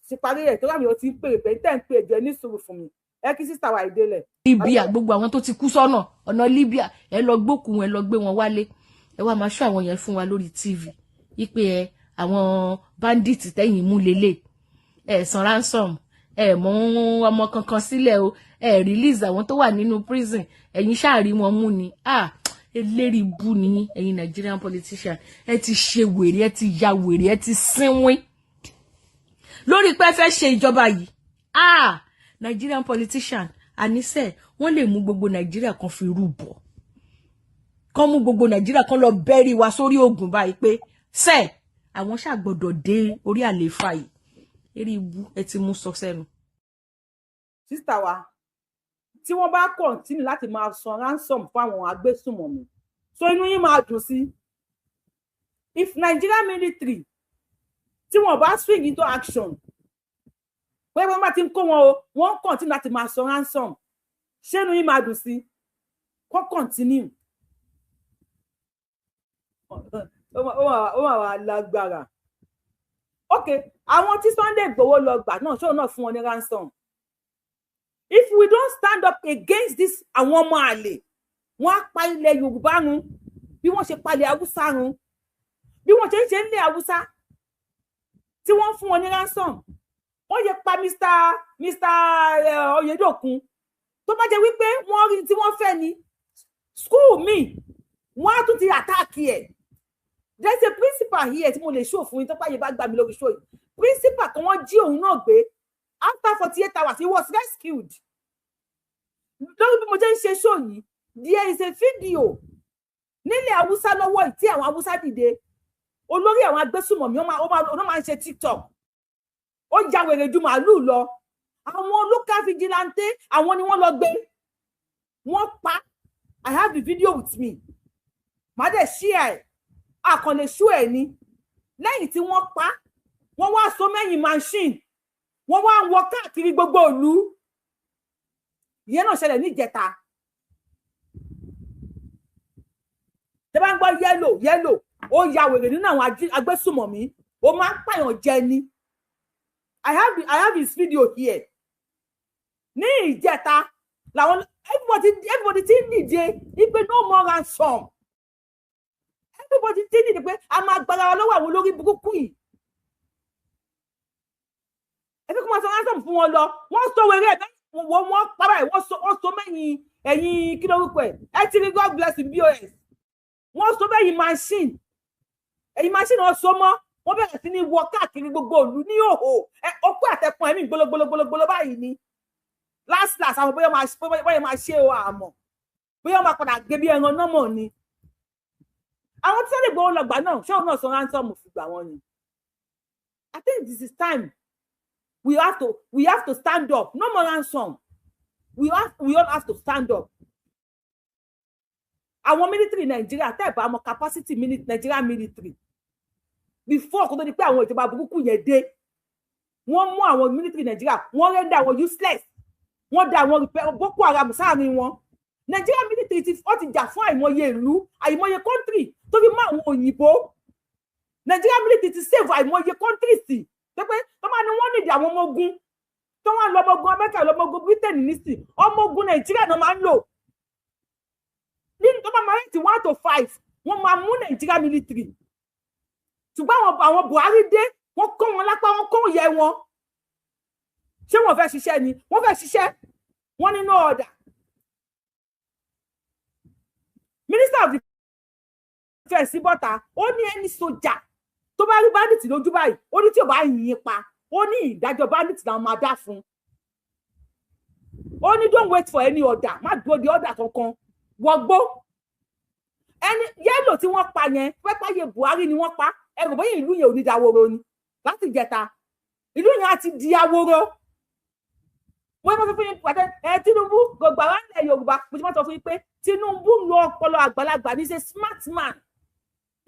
ti parí ẹ̀ tó láàmì ó ti ń pèrè pé tẹ́ ń pè jẹ́ ní sùúrù fún mi ẹ kí sísá wa ìdélẹ̀. Libya gbogbo àwọn tó ti kú sọ́nà ọ̀nà Libya ẹ lọ gbókùn ẹ lọ gbé wọn wálé ẹ wá máa ṣọ́ àwọn yẹn fún wa lórí TV wípé àwọn bandit tẹ́yìn mú lélẹ̀ ẹ san ransom ẹ mọ ọmọ kankan sílẹ̀ o ẹ release àwọn tó wà nínú prison ẹ̀yin ṣáà rí wọn mú ni eléri bú ni ẹ̀yin Nigerian politician ẹ ti ṣe wèrè ẹ ti ya wèrè ẹ ti sínwín lórí pé fẹ́ ṣe ìjọba yìí Nigerian politician àníṣe wọ́n lè mú gbogbo Nigeria kan fi rúbọ kàn mú gbogbo Nigeria kan lọ bẹ́rí wa sórí ogun báyìí pé ṣe àwọn ṣá gbọ́dọ̀ dé orí àléfà yìí eré ibu ẹ ti mú sọ sẹ́nu. Sister wa tí wọ́n bá continue láti máa san ransom fún àwọn agbésùnmọ̀mí so inú yín máa dùn sí if Nigerian military tí wọ́n bá swing into action pé wọ́n bá ti ń kó wọn o wọ́n continue láti máa san ransom ṣé inú yín máa dùn sí kó continue ó wà lágbára. Okay, àwọn tí Sunday Igboho lọ gbà náà ṣó náà fún wọn ní ransom. If we don't stand up against this àwọn ọmọ àlè wọ́n á pa ilẹ̀ Yorùbá run bí wọ́n ṣe palẹ̀ Haúsá run bí wọ́n ṣe ń ṣe nílẹ̀ Haúsá tí wọ́n fún wọn ní ransom wọ́n yẹ pa Mr. Oyedokun tó bá jẹ́ wípé wọ́n rí tí wọ́n fẹ́ ni school mi wọ́n á tún ti attack ẹ̀. There's a principal here tí mo lè show fún yín tó páyé bá gbà mí lórí show yìí principal kan wọ́n jí òun náà gbé after 48 hours he was rescued. Lórí bí mo jẹ́ ń ṣe show yìí there is a video nílẹ̀ Haúsá lọ́wọ́ yìí tí àwọn Haúsá dìde olórí àwọn agbésùmọ̀mí ó máa ń ṣe TikTok ó ya wèrè ju màálù lọ àwọn local vigilante àwọn ni wọ́n lọ gbé wọ́n pa I have the video with me màá dẹ̀ share ẹ̀ àkànlè ṣú ẹ̀ ni lẹ́yìn tí wọ́n pa wọ́n wá so mẹ́yìn machine wọ́n wá ń wọ káàkiri gbogbo ìlú ìyẹn náà ṣẹlẹ̀ níjẹta tẹ́ bá ń gbọ́ yẹ́lò ó ya wèrè nínú àwọn agbésùmọ̀mí ó máa ń pààyàn jẹ ni I have his video here ní ìjẹta làwọn everybody ti ń dìde wípé no more ransom everybody ti ń dìde pé a máa gbára wa lọ́wọ́ àwọn olórí burúkú yìí ẹbí kó máa sọ ransom fún wọn lọ wọ́n sọ wèrè ẹ̀ wọ́n pàrọ̀ ẹ̀ wọ́n sọ mẹ́yìn ẹ̀yìn kí ló wípé ẹ ti rí God bless you BOS wọ́n sọ mẹ́yìn machine ẹ̀yìn machine wọ́n sọ mọ́ wọ́n bẹ̀rẹ̀ sí ní wọ káàkiri gbogbo ìlú ní òhò ọkọ àtẹkùn ẹ̀mí gbologbologbolo báyìí ni last àwọn bóyá máa ṣe o àmọ́ bóyá máa padà gé bí ẹran náà mọ̀ ni àwọn tí wọ́n lè gbowó lọ́gbà náà ṣé òun náà sọ ransom fún gbà wọ́n ni I think this is time we have to stand up no more ransom we all have to stand up àwọn military Nigeria tẹ́ ẹ̀ bá mọ capacity Nigeria military before kó tó di pé àwọn ìjọba burúkú yẹn dé wọ́n mú àwọn military Nigeria wọ́n render àwọn useless wọ́n dá àwọn Boko Haram sáàrin wọn Nigeria military ti jà fún àìmọye ìlú àìmọye country tó fi mọ́ àwọn òyìnbó Nigeria military ti save àìmọye country sí pé tó máa ní wọ́n nídìí àwọn ọmọ ogun tó wọ́n lọ ọmọ ogun America lọ ọmọ ogun Britain nísì ọmọ ogun Nigeria náà máa ń lò nínú tó bá máa rẹ̀ tí 1 to 5 wọ́n máa mú Nigeria military ṣùgbọ́n àwọn Buhari dé wọ́n kó wọn lápá wọ́n kó yẹ wọn ṣé wọ́n fẹ́ ṣiṣẹ́ ni wọ́n fẹ́ ṣiṣẹ́ wọ́n ní no order Minister of Defence bọ́ta ó ní ẹni sójà tó bá rí bandit lójú báyìí ó ní tí ò bá yìn pa ó ní ìdájọ́ bandit náà máa dá fún ó ní don't wait for any order má dúró de order kankan wọgbó ẹni yẹ́lò tí wọ́n pa yẹn pẹ́páyé Buhari ni wọ́n pa ẹ̀rù bóyá ìlú yẹn ò ní dáwóró ni láti jẹta ìlú yẹn á ti di awóró wọ́n máa sọ fún yín pàtẹ Tinubu gbogbo àwọn ilẹ̀ Yorùbá mo ti máa sọ fún yín pé Tinubu lo ọpọlọ àgbàlagbà ní ṣe smart man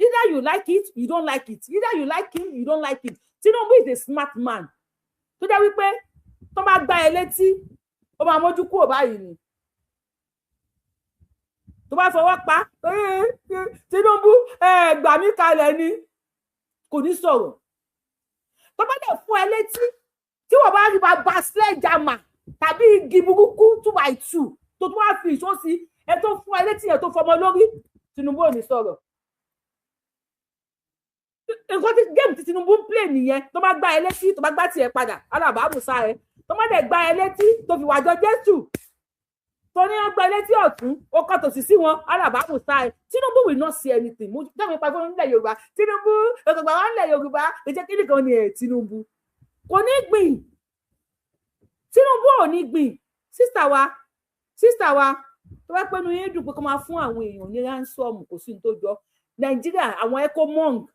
either you like it you don't like it either you like him you don't like it Tinubu is a smart man tó jẹ́ wípé tó bá gbá ẹ létí ó máa mójú kúrò báyìí ni tó bá fọwọ́ pa Tinubu gbà mí kalẹ̀ ni kò ní sọ̀rọ̀ tó bá dẹ̀ fún ẹ létí tí wọ́n bá rí bá sledgehammer tàbí igi burúkú 2x2 tó tún wá fi ìṣó sí ẹ tó fún ẹ létí ẹ tó fọmọ lórí Tinubu ò ní sọ̀rọ̀ nǹkan tí géèmù tí Tinubu ń play nìyẹn tó bá gbá ẹ létí tó bá gbá tiẹ̀ padà alábàámùsá ẹ tó má dẹ̀ gbá ẹ létí tó fi wàjọ Jésù tó ní ọgbà ilé tí ọ̀tún ó kọ́ tòsí sí wọn alábàámu sáà Tinubu will not see anything mo dáhùn ipa fún ilẹ̀ Yorùbá Tinubu ọ̀gbà wa ilẹ̀ Yorùbá ìjẹ́ kí nìkan ni Tinubu kò ní gbìn Tinubu ò ní gbìn sísà wa tó bá pẹ́nu yín dùn pé kó máa fún àwọn èèyàn ní ransom kò sí ní tó jọ Nàìjíríà àwọn ecomong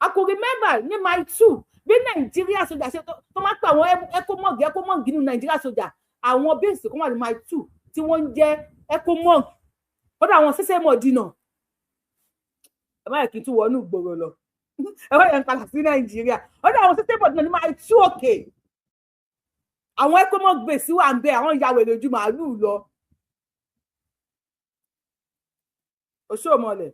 I could remember ní my 2 bí Nàìjíríà sójà ṣe tó máa pa àwọn ecomong nínú Nàìjíríà sójà àwọn bẹ́ẹ̀sì kó wà ní my 2 tí wọ́n ń jẹ́ ecomong ó dà àwọn ṣẹ̀ṣẹ̀ mọ̀ dínà ẹ má yẹ kí n tún wọnú ìgboro lọ ẹ wọ́n yẹn ń padà sí Nàìjíríà ó dà àwọn ṣẹ̀ṣẹ̀ mọ̀ dínà ní my 2 òkè àwọn ecomong bẹ́ẹ̀sì wà ń bẹ àwọn ìyàwó èrè ojú màálù lọ Òṣòmọlẹ̀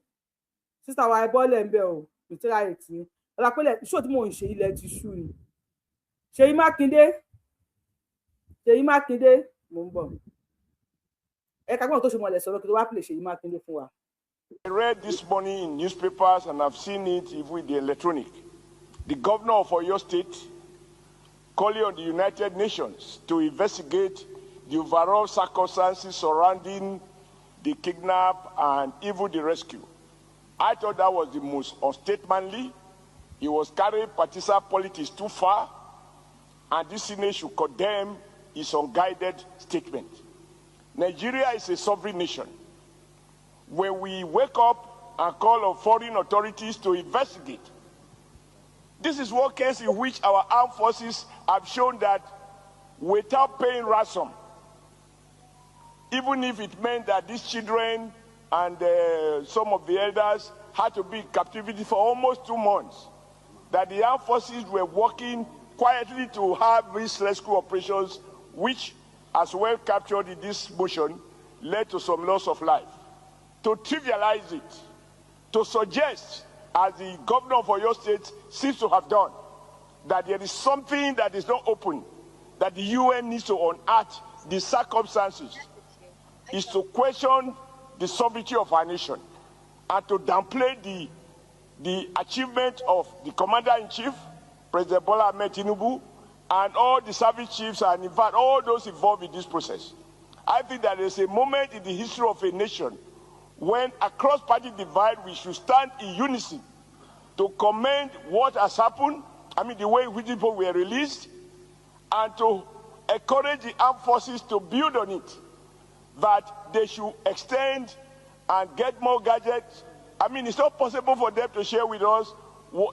sísá wa ẹbọ́lẹ̀ ń bẹ o ìtura ètí ọlápẹ́lẹ̀ ṣó tí mò ń ṣe ilẹ̀ ti ṣú ni Ṣèyí Mákindé mò ń bọ̀ ẹ ká gbọ́n tó Ṣòmọlẹ̀ sọ̀rọ̀ kí tó wá pèlè Ṣèyí Mákindé fún wa. I read this morning in newspapers and I've seen it even with the electronic. The governor of Oyo State calling on the United Nations to investigate the overall circumstances surrounding the kidnap and even the rescue. I thought that was the most unstatesmanly. He was carrying partisan politics too far, and this Senate should condemn his unguided statement. Nigeria is a sovereign nation. When we wake up and call on foreign authorities to investigate, this is one case in which our armed forces have shown that without paying ransom, even if it meant that these children and some of the elders had to be in captivity for almost 2 months, that the armed forces were working quietly to have these rescue operations, which, as well captured in this motion, led to some loss of life. To trivialize it, to suggest, as the governor of Oyo State seems to have done, that there is something that is not open, that the UN needs to unearth the circumstances, is to question the sovereignty of our nation and to downplay the achievement of the commander-in-chief, President Bola Ahmed Tinubu, and all the service chiefs and, in fact, all those involved in this process. I think that there's a moment in the history of a nation when, across party divide, we should stand in unison to commend what has happened, I mean, the way in which people were released, and to encourage the armed forces to build on it, that they should extend and get more gadgets. I mean, it's not possible for them to share with us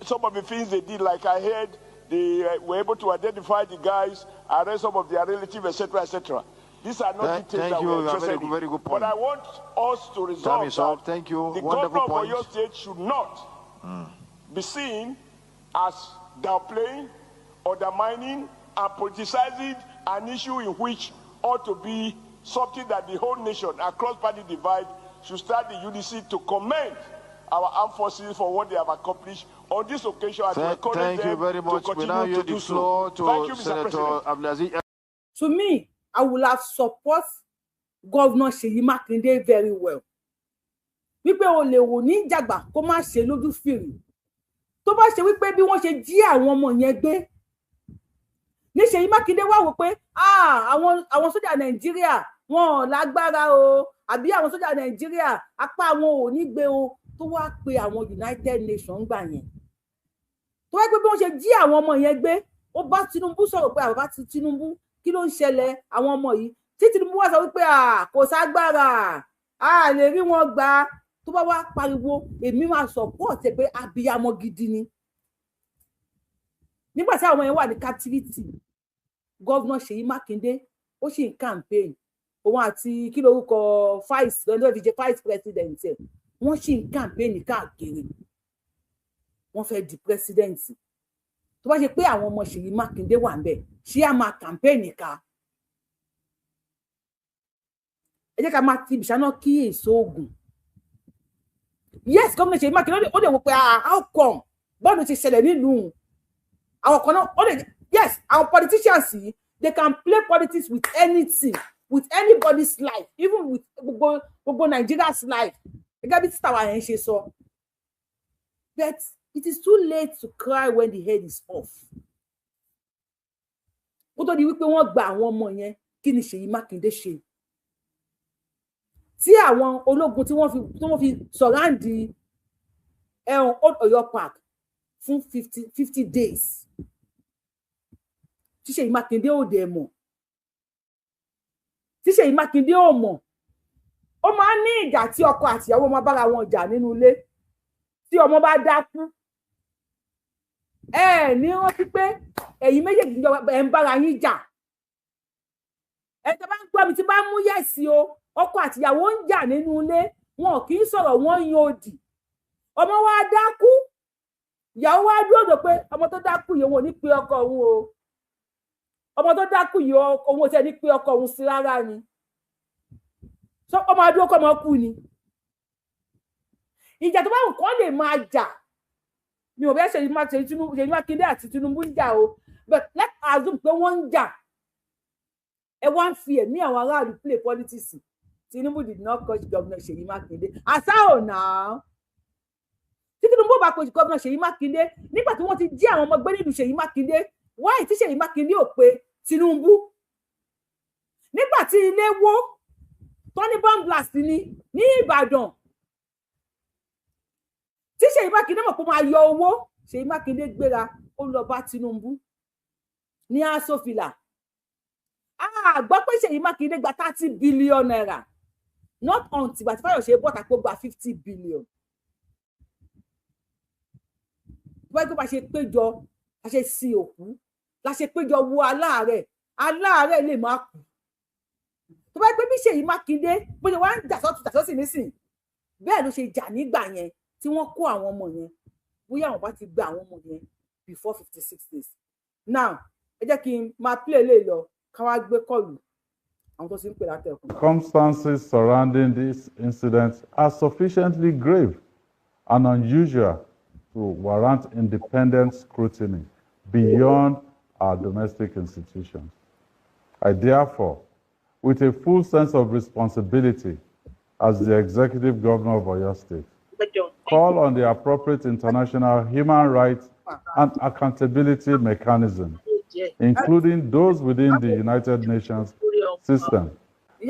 some of the things they did. Like I heard, they were able to identify the guys, arrest some of their relatives, etc., etc. These are not details that we're interested in. Very good point. But I want us to resolve that thank you. The governor of Oyo State should not be seen as downplaying, undermining, and politicizing an issue in which ought to be something that the whole nation, across party divide, should start the unity to commend our armed forces for what they have accomplished on this occasion. Thank you very much. We now yield the floor to Senator Abdulaziz. To me, I will have support Governor Seyi Makinde very well. Wípé o lè wò ní ìjàgbá kó má ṣe lójú fìrí. Tó bá ṣe wípé bí wọ́n ṣe jí àwọn ọmọ yẹn gbé. Ní Seyi Makinde wá wò pé àwọn sójà Nàìjíríà wọn ò lágbára o, àbí àwọn sójà Nàìjíríà apá wọn ò ní gbé o, tó wá pe àwọn United Nations gbà yẹn. Tó wá pé bí wọ́n ṣe jí àwọn ọmọ yẹn gbé, ó bá Tinubu sọ̀rọ̀ pé àbá ti Tinubu kí ló ń ṣẹlẹ̀ àwọn ọmọ yìí. Tí Tinubu wá sọ wípé kò ságbára, lè rí wọn gbà. Tó bá wá pariwo, èmi máa support pé abiyamọ gidi ni. Nígbà tí àwọn yẹn wà ní captivity, Governor Seyi Makinde ó sì ń campaign. Òun àti kí lorúkọ vice president ẹ̀, wọ́n sì ń campaign káàkiri. Wọ́n fẹ́ di president. Tó bá ṣe pé àwọn ọmọ Seyi Makinde wà ńbẹ̀, ṣé a máa campaign ká? Ẹ jẹ́ ká máa ti bìṣáná kí èso ogun. Yes, Governor Seyi Makinde ó lè wò pé how come bọ́ọ̀lù ti ṣẹlẹ̀ nílùú àwọn kan náà. Yes, our politicians, they can play politics with anything, with anybody's life, even with gbogbo Nigeria's life. Gẹ́gẹ́ bí títà wa yẹn ṣe sọ. But it is too late to cry when the head is off. Kó tó di wípé wọ́n gba àwọn ọmọ yẹn, kí ni Ṣèyí Mákindé ṣe tí àwọn ológun tí wọ́n fi sọ̀ráǹdì Old Ọ̀yọ́ Park fún 50 days tí Ṣèyí Mákindé ò dẹ̀ mọ̀ tí Ṣèyí Mákindé ò mọ̀ ó máa ń ní ìjà tí ọkọ àtìyàwó máa bára wọn jà nínú ilé tí ọmọ bá dákú ní rántí pé ẹ̀yin méjèèjì ẹ̀ ń bára yín jà ẹ̀ tẹ́ bá ń gbọ́ mi tí bá mú yẹ̀sí o ọkọ àtìyàwó ń jà nínú ilé wọn kì í sọ̀rọ̀ wọn yan òdì ọmọ wa dákú ìyàwó wa dúró pé ọmọ tó dákú yìí wọn ò ní pe ọkọ òun o ọmọ tó dákú yìí òun ò tẹ̀ ní pe ọkọ òun sí rárá ni sọ ọmọ adúró kọ́ ọmọ kú ni ìjà tó bá wù kọ́ lè máa jà mi ò bẹ́ẹ̀ Ṣèyí Mákindé àti Tinubu ń jà o but let's assume pé wọ́n ń jà ẹ wá ń fi ẹ̀mí àwọn aráàlú play politics. Tinubu did not coach Governor Ṣèyí Mákindé àṣà ò náà tí Tinubu bá coach Governor Ṣèyí Mákindé nígbà tí wọ́n ti jí àwọn ọmọ gbé nílùú Ṣèyí Mákindé wáyé tí Ṣèyí Mákindé ò pe Tinubu nígbà tí ilé wó tọ́ní bomb blast ní Ìbàdàn tí Ṣèyí Mákindé mọ̀ pé máa yọ owó Ṣèyí Mákindé gbéra ó lọ bá Tinubu ní asòfìlà gbọ́ pé Ṣèyí Mákindé gba 30 billion naira not until ìgbà tí Fáyọ̀ṣe bọ́ta pé ó gba 50 billion wọ́n gbé bá ṣe péjọ a ṣe sin òkú la ṣe péjọ wo aláàárẹ̀ lè má kú tó bá gbé bí Ṣèyí Mákindé bó ṣe wá ń jà sọ́tún nísìn bẹ́ẹ̀ ló ṣe jà nígbà yẹn tí wọ́n kó àwọn ọmọ yẹn bóyá àwọn bá ti gba àwọn ọmọ yẹn before 56 days now ẹ jẹ́ kí n máa play lè lọ káwá gbé kọlù àwọn tó sì ń pè látẹ̀kùn. Circumstances surrounding this incident are sufficiently grave and unusual to warrant independent scrutiny beyond our domestic institutions. I therefore, with a full sense of responsibility as the Executive Governor of Oyo State, call on the appropriate international human rights and accountability mechanism, including those within the United Nations system.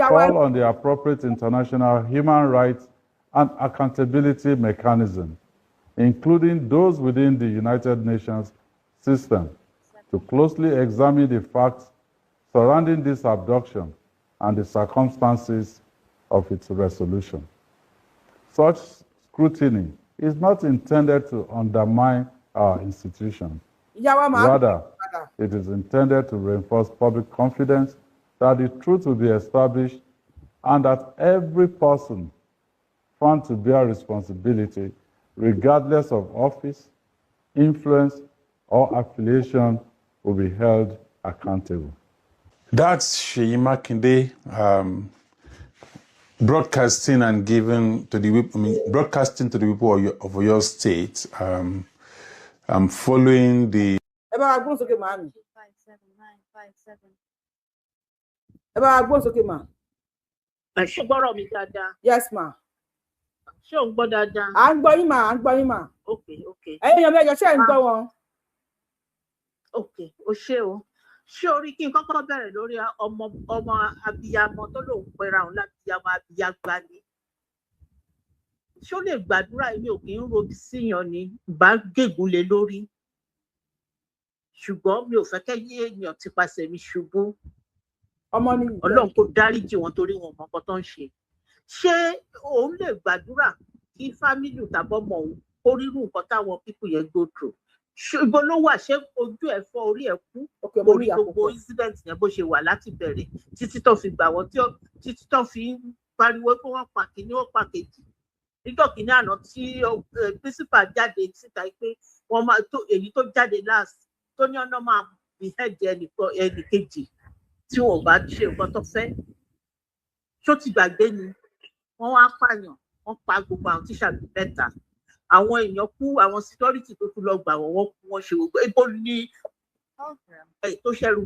Call on the appropriate international human rights and accountability mechanism, including those within the United Nations system, to closely examine the facts surrounding this abduction and the circumstances of its resolution. Such scrutiny is not intended to undermine our institutions. Rather, it is intended to reinforce public confidence that the truth will be established and that every person found to bear responsibility, regardless of office, influence, or affiliation, will be held accountable. That's Ṣèyí Mákindé broadcasting and giving to the broadcasting to the people of Oyo State. Following the. Ẹ bá wa gbóhùn sókè màá mi. Ẹ bá wa gbóhùn sókè màá. Ṣé gbọ́rọ̀ mi dáadáa? Yes ma. Ṣé ò ń gbọ́ dáadáa? À ń gbọ́ yín mà, à ń gbọ́ yín mà. Okay. Ẹ̀yin èèyàn mi ẹ̀jọ̀ ṣé ẹ̀ ń gbọ́ wọn. Okay, o ṣé o. Ṣé orí kí n kọ́kọ́ bẹ̀rẹ̀ lórí ọmọ abiyamọ tó lòun pera òun lábiyamọ abiyagba ni? Ṣé ó lè gbàdúrà èmi ò kì í robi síyan ni bá gégùn lé lórí? Ṣùgbọ́n mi ò fẹ́ kẹ́yìn èèyàn ti pasẹ̀ mi ṣubú. Ọmọ ni Ọlọ́run kò dáríjì wọn torí wọn mọ nǹkan tó ń ṣe. Ṣé òun lè gbàdúrà kí fámìlì tàbọ́mọ òun kó rírun nǹkan táwọn pípù yẹn go through? Ṣùgbọ́n ló wà ṣé ojú ẹ̀ fọ́ orí ẹ̀ kú orí gbogbo incident yẹn bó ṣe wà láti bẹ̀rẹ̀ títí tó fi gbà wọ́n títí tó fi ń pariwo pé wọ́n pa kìíní wọ́n pa kejì. Níjọ́ kìíní àná tí principal jáde síta pé wọ́n máa tó èyí tó jáde last tó ní ọ̀nà máa behead ẹnì kejì tí wọ́n bá ṣe nǹkan tó fẹ́. Ṣó ti gbàgbé ni wọ́n wá pààyàn wọ́n pa gbogbo àwọn tíṣà mẹ́ta. Àwọn èèyàn kú àwọn security tó tún lọ gbà wọ́n kú wọ́n ṣe gbogbo ibo ní tó ṣẹ̀rù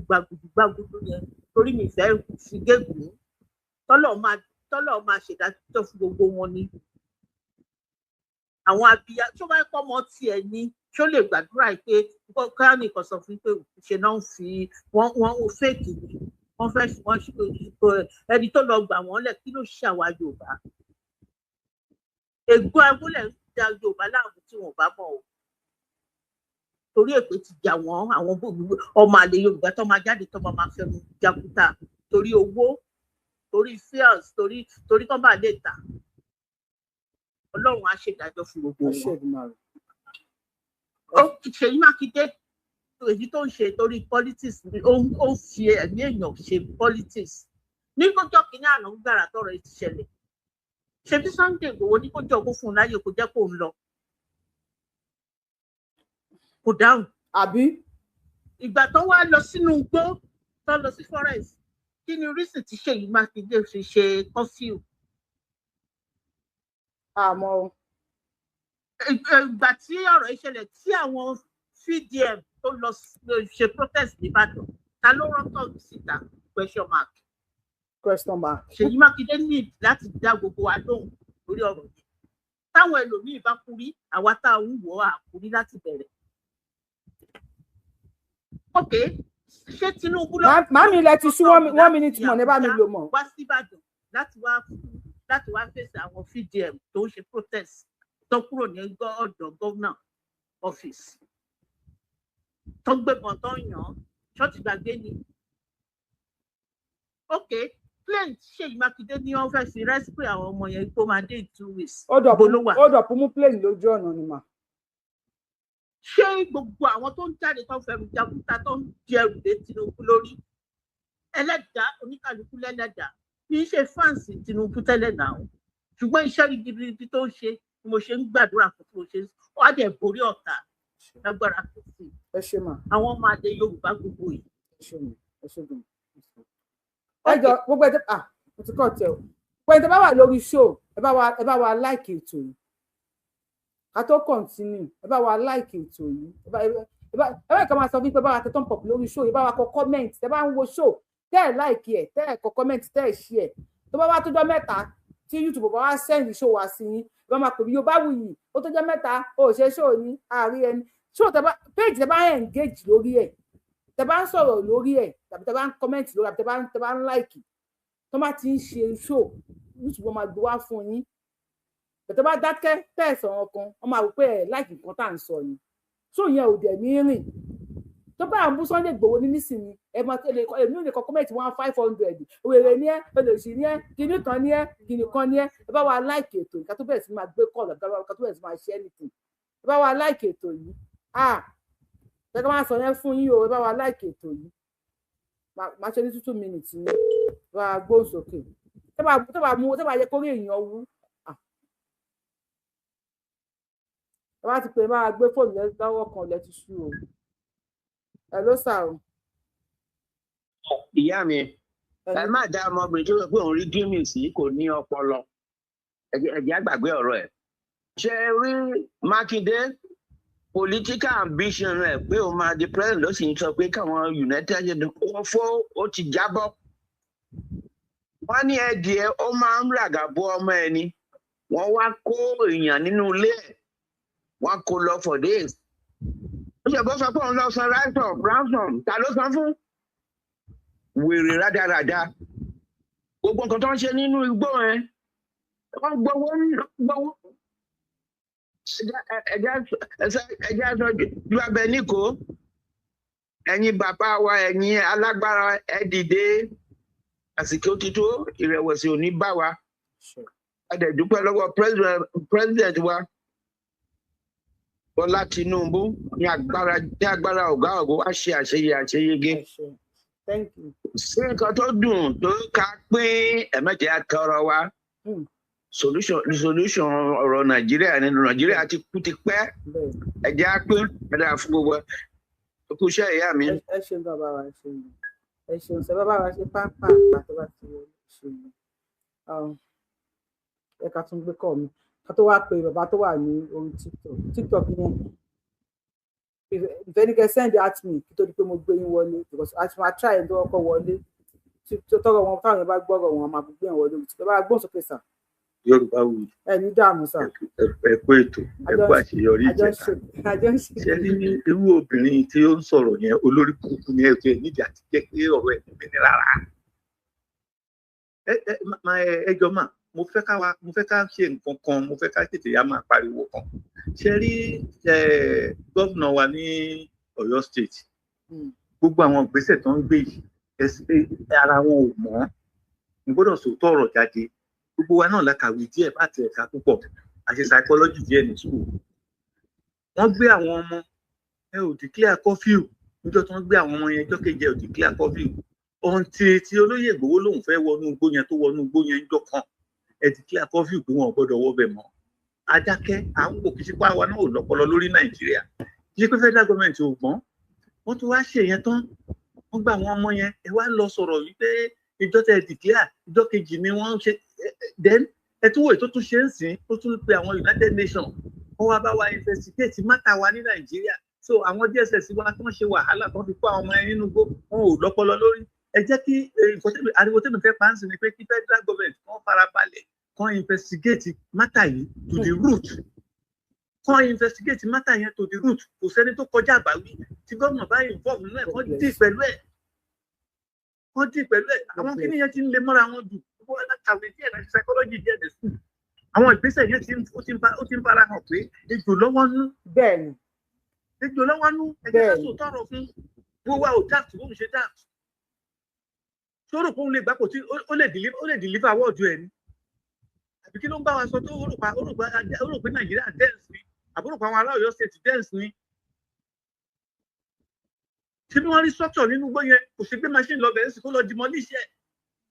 gbàgùdù yẹn torí mi fẹ́ fi gégùn tọ́lọ̀ máa ṣèdájọ́ fún gbogbo wọn ni. Àwọn abiya tó bá kọ́ ọmọ tiẹ̀ ni ṣó lè gbàdúrà pé káàní kan sọ fún pé ṣe náà ń fi wọ́n fèkì ni wọ́n fẹ́ ẹni tó lọ gbà wọ́n lẹ̀ kí ló ṣàwà Yorùbá ègbó agbólẹ̀ ń da Yorùbá láàmú tí wọ́n bá mọ̀ o torí èpè ti jà wọ́n àwọn ọmọ àlè Yorùbá tó máa jáde tó máa fẹnu jakuta torí owó torí fears torí tó bá lè tà Ọlọ́run á ṣèdájọ́ fún gbogbo wọn. Ṣèyí Mákindé èyí tó ń ṣe torí politics ó ń fi ẹ̀mí èèyàn ṣe politics ní kọjọ́ kìíní àná gbàrà tọrọ ti ṣẹlẹ̀ ṣebí Sunday Igboho ní kó jọ kó fún un láyè kó jẹ́ kó ń lọ kò dáhùn. àbí ìgbà tó wá lọ sínú igbó tó lọ sí forest kí ni reason tí Ṣèyí Mákindé fi ṣe curfew. àmọ́ ìgbà tí ọ̀rọ̀ ìṣẹ̀lẹ̀ tí àwọn VDM tó lọ ṣe protest nìbàdàn ta ló rọ́tọ̀ síta question mark. Ṣèyí Mákindé ní láti dá gbogbo wa lóhùn lórí ọ̀rọ̀ yìí táwọn ẹlòmíín bá kú rí àwa tá a ń wọ àkúrí láti bẹ̀rẹ̀. ok ṣé Tinubu lọ. màmí ilẹ̀ ti sú 1 minute mọ̀ ní bá mi lò mọ̀. wá síbàdàn láti wá fèsì àwọn VDM tó ń ṣe protest tó kúrò ní ọ̀dọ̀ gómìnà ọ́fíìsì tó gbébọn tó ń yàn ṣọ́ọ̀tì gbàgbé ni. ok plane Ṣèyí Mákindé ní wọ́n fẹ́ẹ́ fi rescue àwọn ọmọ yẹn tó máa dé in 2 weeks. ó dọ̀pọ̀ mú plane lójú ọ̀nà ni mà. ṣé gbogbo àwọn tó ń jáde tó ń fẹnu jagunta tó ń di ẹrù dé Tinubu lórí ẹlẹ́dàá oníkàlùkù lẹ́lẹ́dàá kì í ṣe fáǹsì Tinubu tẹ́lẹ̀ náà ṣùgbọ́n iṣẹ́ ribiribi tó ń ṣe ni mo ṣe ń gbàdúrà fún tí mo ṣe wá dẹ̀ borí ọ̀tá lágbára tó sì. ẹ ṣe mà. àwọn ọmọ adé Yorùbá gbogbo yìí. ẹ ṣe mà ẹ ṣe dùn. ẹ jọ gbogbo ẹjẹ mo ti kọ́ ọ̀tẹ̀ o pé ẹ bá wà lórí show ẹ bá wa like ètò yìí ká tó continue ẹ bá wa like ètò yìí ẹ bá kàn máa sọ wípé bá wa tẹ turn up lórí show ẹ bá wa kọ comment ẹ bá ń wo show tẹ́ ẹ like ẹ tẹ́ ẹ kọ comment tẹ́ ẹ share tó bá wá tó jọ mẹ́ta tí YouTube bá wá send show wá sí yín bá máa pè mí Yorùbáwùyí ó tó jọ mẹ́ta ó ṣe show ní àárín ẹni show tẹ́ bá page tẹ́ bá engage lórí ẹ̀ tẹ́ bá ń sọ̀rọ̀ lórí ẹ̀ tàbí tẹ́ bá ń comment lórí ẹ̀ tẹ́ bá ń like tó bá ti ń ṣe show YouTube máa gbé wá fún yín tẹ́ bá dákẹ́ tẹ́ ẹ sọ̀rọ̀ kan wọ́n máa rò pé ẹ like nǹkan tá à ń sọ ni show yẹn ò dẹ̀ ní rìn tó bá ń bú Sunday Igboho ní nísìnyí ẹ máa tẹ́lẹ̀ èmi ò lè kọ comment 1500 òwèrè ní ẹ olóòṣì ní ẹ kinní kan ní ẹ kinní kan ní ẹ bá wa like ètò yìí ká tó bẹ̀rẹ̀ sí máa gbé call ká tó bẹ̀rẹ̀ sí máa share anything ẹ bá wa like ètò yìí ẹ ká máa sọ yẹn fún yín o ẹ bá wa like ètò yìí máa ṣe ní 2 minutes ní bá a gbóhùn sókè tó bá yẹ kórè èèyàn wú ẹ bá ti pè máa gbé fóònù lọ́wọ́ kan lẹ́ ti ṣú o. Hello sir. Ìyá mi, ẹ má dá ọmọbìnrin tó sọ pé òun rí gímì sí kò ní ọpọlọ. Ẹ̀jẹ̀ àgbàgbé ọ̀rọ̀ ẹ̀. Ṣé rí Mákindé political ambition rẹ̀ pé òun máa di president ló sì ń sọ pé káwọn United States ó fó ó ti jábọ́. Wọ́n ní ẹ̀dìẹ ó máa ń ràgàbọ́ ọmọ ẹni. Wọ́n wá kó èèyàn nínú ilé ẹ̀. Wọ́n kó lọ for days. Ó ṣe bó sọ pé òun lọ san ransom ta ló san fún wèrè rádaràda gbogbo nǹkan tó ń ṣe nínú igbó ẹ wọ́n gbowó ẹjẹ sọ ju abẹ níkò ẹ̀yin bàbá wa ẹ̀yin alágbára ẹ dìde àsìkò tító ìrẹ̀wẹ̀sì ò ní bá wa a dẹ̀ dúpẹ́ lọ́wọ́ president wa Bọ́lá Tinubu ní agbára ọ̀gá ọ̀gá wá ṣe àṣeyege. Sí nǹkan tó dùn tó ká pín ẹ̀mẹ́jẹ̀ àtọrọ wa. Solution ọ̀rọ̀ Nàìjíríà nínú Nàìjíríà ti kú ti pẹ́. Ẹ̀jẹ̀ á pín ẹ̀dá fún gbogbo ẹkú iṣẹ́ ìyá mi. Ẹ ṣeun bàbá wa ẹ ṣeun sọ bàbá wa ṣe pápá àti bá ti ṣe ẹ ká tún gbé kọ́ mi ká tó wá pé bàbá tó wà ní orí TikTok yẹn ìfẹ́nikẹ́ send at me kí tó di pé mo gbé yín wọlé because àti máa try ẹ̀ tó ọkọ̀ wọlé tó tọrọ wọn táwọn yẹn bá gbọ́rọ̀ wọn máa gbé yẹn wọlé tí bá gbọ́n sókè sà. Yorùbáwùyí ẹ ní dààmú sà. ẹ kú ètò ẹ kú àṣeyọrí ìjẹta ṣe ní irú obìnrin tí ó ń sọ̀rọ̀ yẹn olórí kúkú ní ẹ̀tọ́ ẹ̀ níjà ti jẹ́ pé ọ̀rọ̀ ẹ̀ níbi ní rárá. ẹjọ́ mà mo fẹ́ ká ṣe nǹkan kan, mo fẹ́ ká tètè yá máa pariwo kan. Ṣé rí gómìnà wa ní Ọ̀yọ́ state gbogbo àwọn ìgbésẹ̀ tó ń gbé yìí ara wọn ò mọ́, n gbọ́dọ̀ sòótọ́ ọ̀rọ̀ jáde. Gbogbo wa náà la kàwé díẹ̀ bá ti ẹ̀ka púpọ̀, àṣẹ psychology díẹ̀ ní school. Wọ́n gbé àwọn ọmọ ẹ ò declare curfew níjọ́ tó ń gbé àwọn ọmọ yẹn ọjọ́ keje ò declare curfew ọ̀ǹtì tí olóyè Ìgbòho lòun fẹ́ wọnú igbó yẹn tó wọnú igbó yẹn jọ kan ẹ declare curfew pé wọn ò gbọ́dọ̀ wọbẹ̀ mọ́. Adákẹ́ à ń wò kí sípò àwa náà ò lọ́pọlọ lórí Nàìjíríà, kí pé federal government ò gbọ́n. Wọ́n tún wá ṣe yẹn tán, wọ́n gba àwọn ọmọ yẹn ẹ wá lọ sọ̀rọ̀ wípé ìjọ tẹ declare ìjọ kejì ni wọ́n ṣe then ẹ tún wò tó tún ṣe ń sìn ó tún pe àwọn United Nations wọ́n wá bá wa investigate mátà wa ní Nàìjíríà. So àwọn DSS wa tó ń ṣe wàhálà tó ń fi kó àwọn ọmọ yẹn nínú igbó wọn ò lọ́pọlọ lórí. Ẹ jẹ́ kí ariwo tẹ́mi fẹ́ pàǹsì ni pé kí federal government kan farabalẹ̀ kan investigate mátà yìí to the root. Kan investigate mátà yẹn to the root. Kò sẹ́ni tó kọjá àbáwí tí gómìnà bá involve nínú ẹ̀ kán dì pẹ̀lú ẹ̀. Kán dì pẹ̀lú ẹ̀. Àwọn kìnìún yẹn ti ń lé mọ́ra wọn jù. Gbogbo ẹ̀ kàwé díẹ̀ náà psychology díẹ̀ dẹ̀ sùn. Àwọn ìgbésẹ̀ yẹn ó ti ń fara hàn pé ejò lọ́wọ́ nú. Bẹ́ẹ̀ni. Ejò lọ́wọ́ nú ẹgbẹ́ ká sòótọ́ ọ̀rọ̀ fún gbogbo ò dáàtú bóun ṣe dáàtú. Sọ̀rọ̀ fún un lè gbà kò tí ó lè deliver awọ́ọ̀dù ẹ̀ ni. Àbí kí ló ń bá wa sọ tó ó rò pé Nàìjíríà dẹ́ǹsì ni àbúrò àwọn ará Ọ̀yọ́ state dẹ́ǹsì ni. Ṣé bí wọ́n rí structure nínú igbó yẹn kò ṣe gbé machine lọ bẹ̀rẹ̀ sí kó lọ demolish ẹ̀.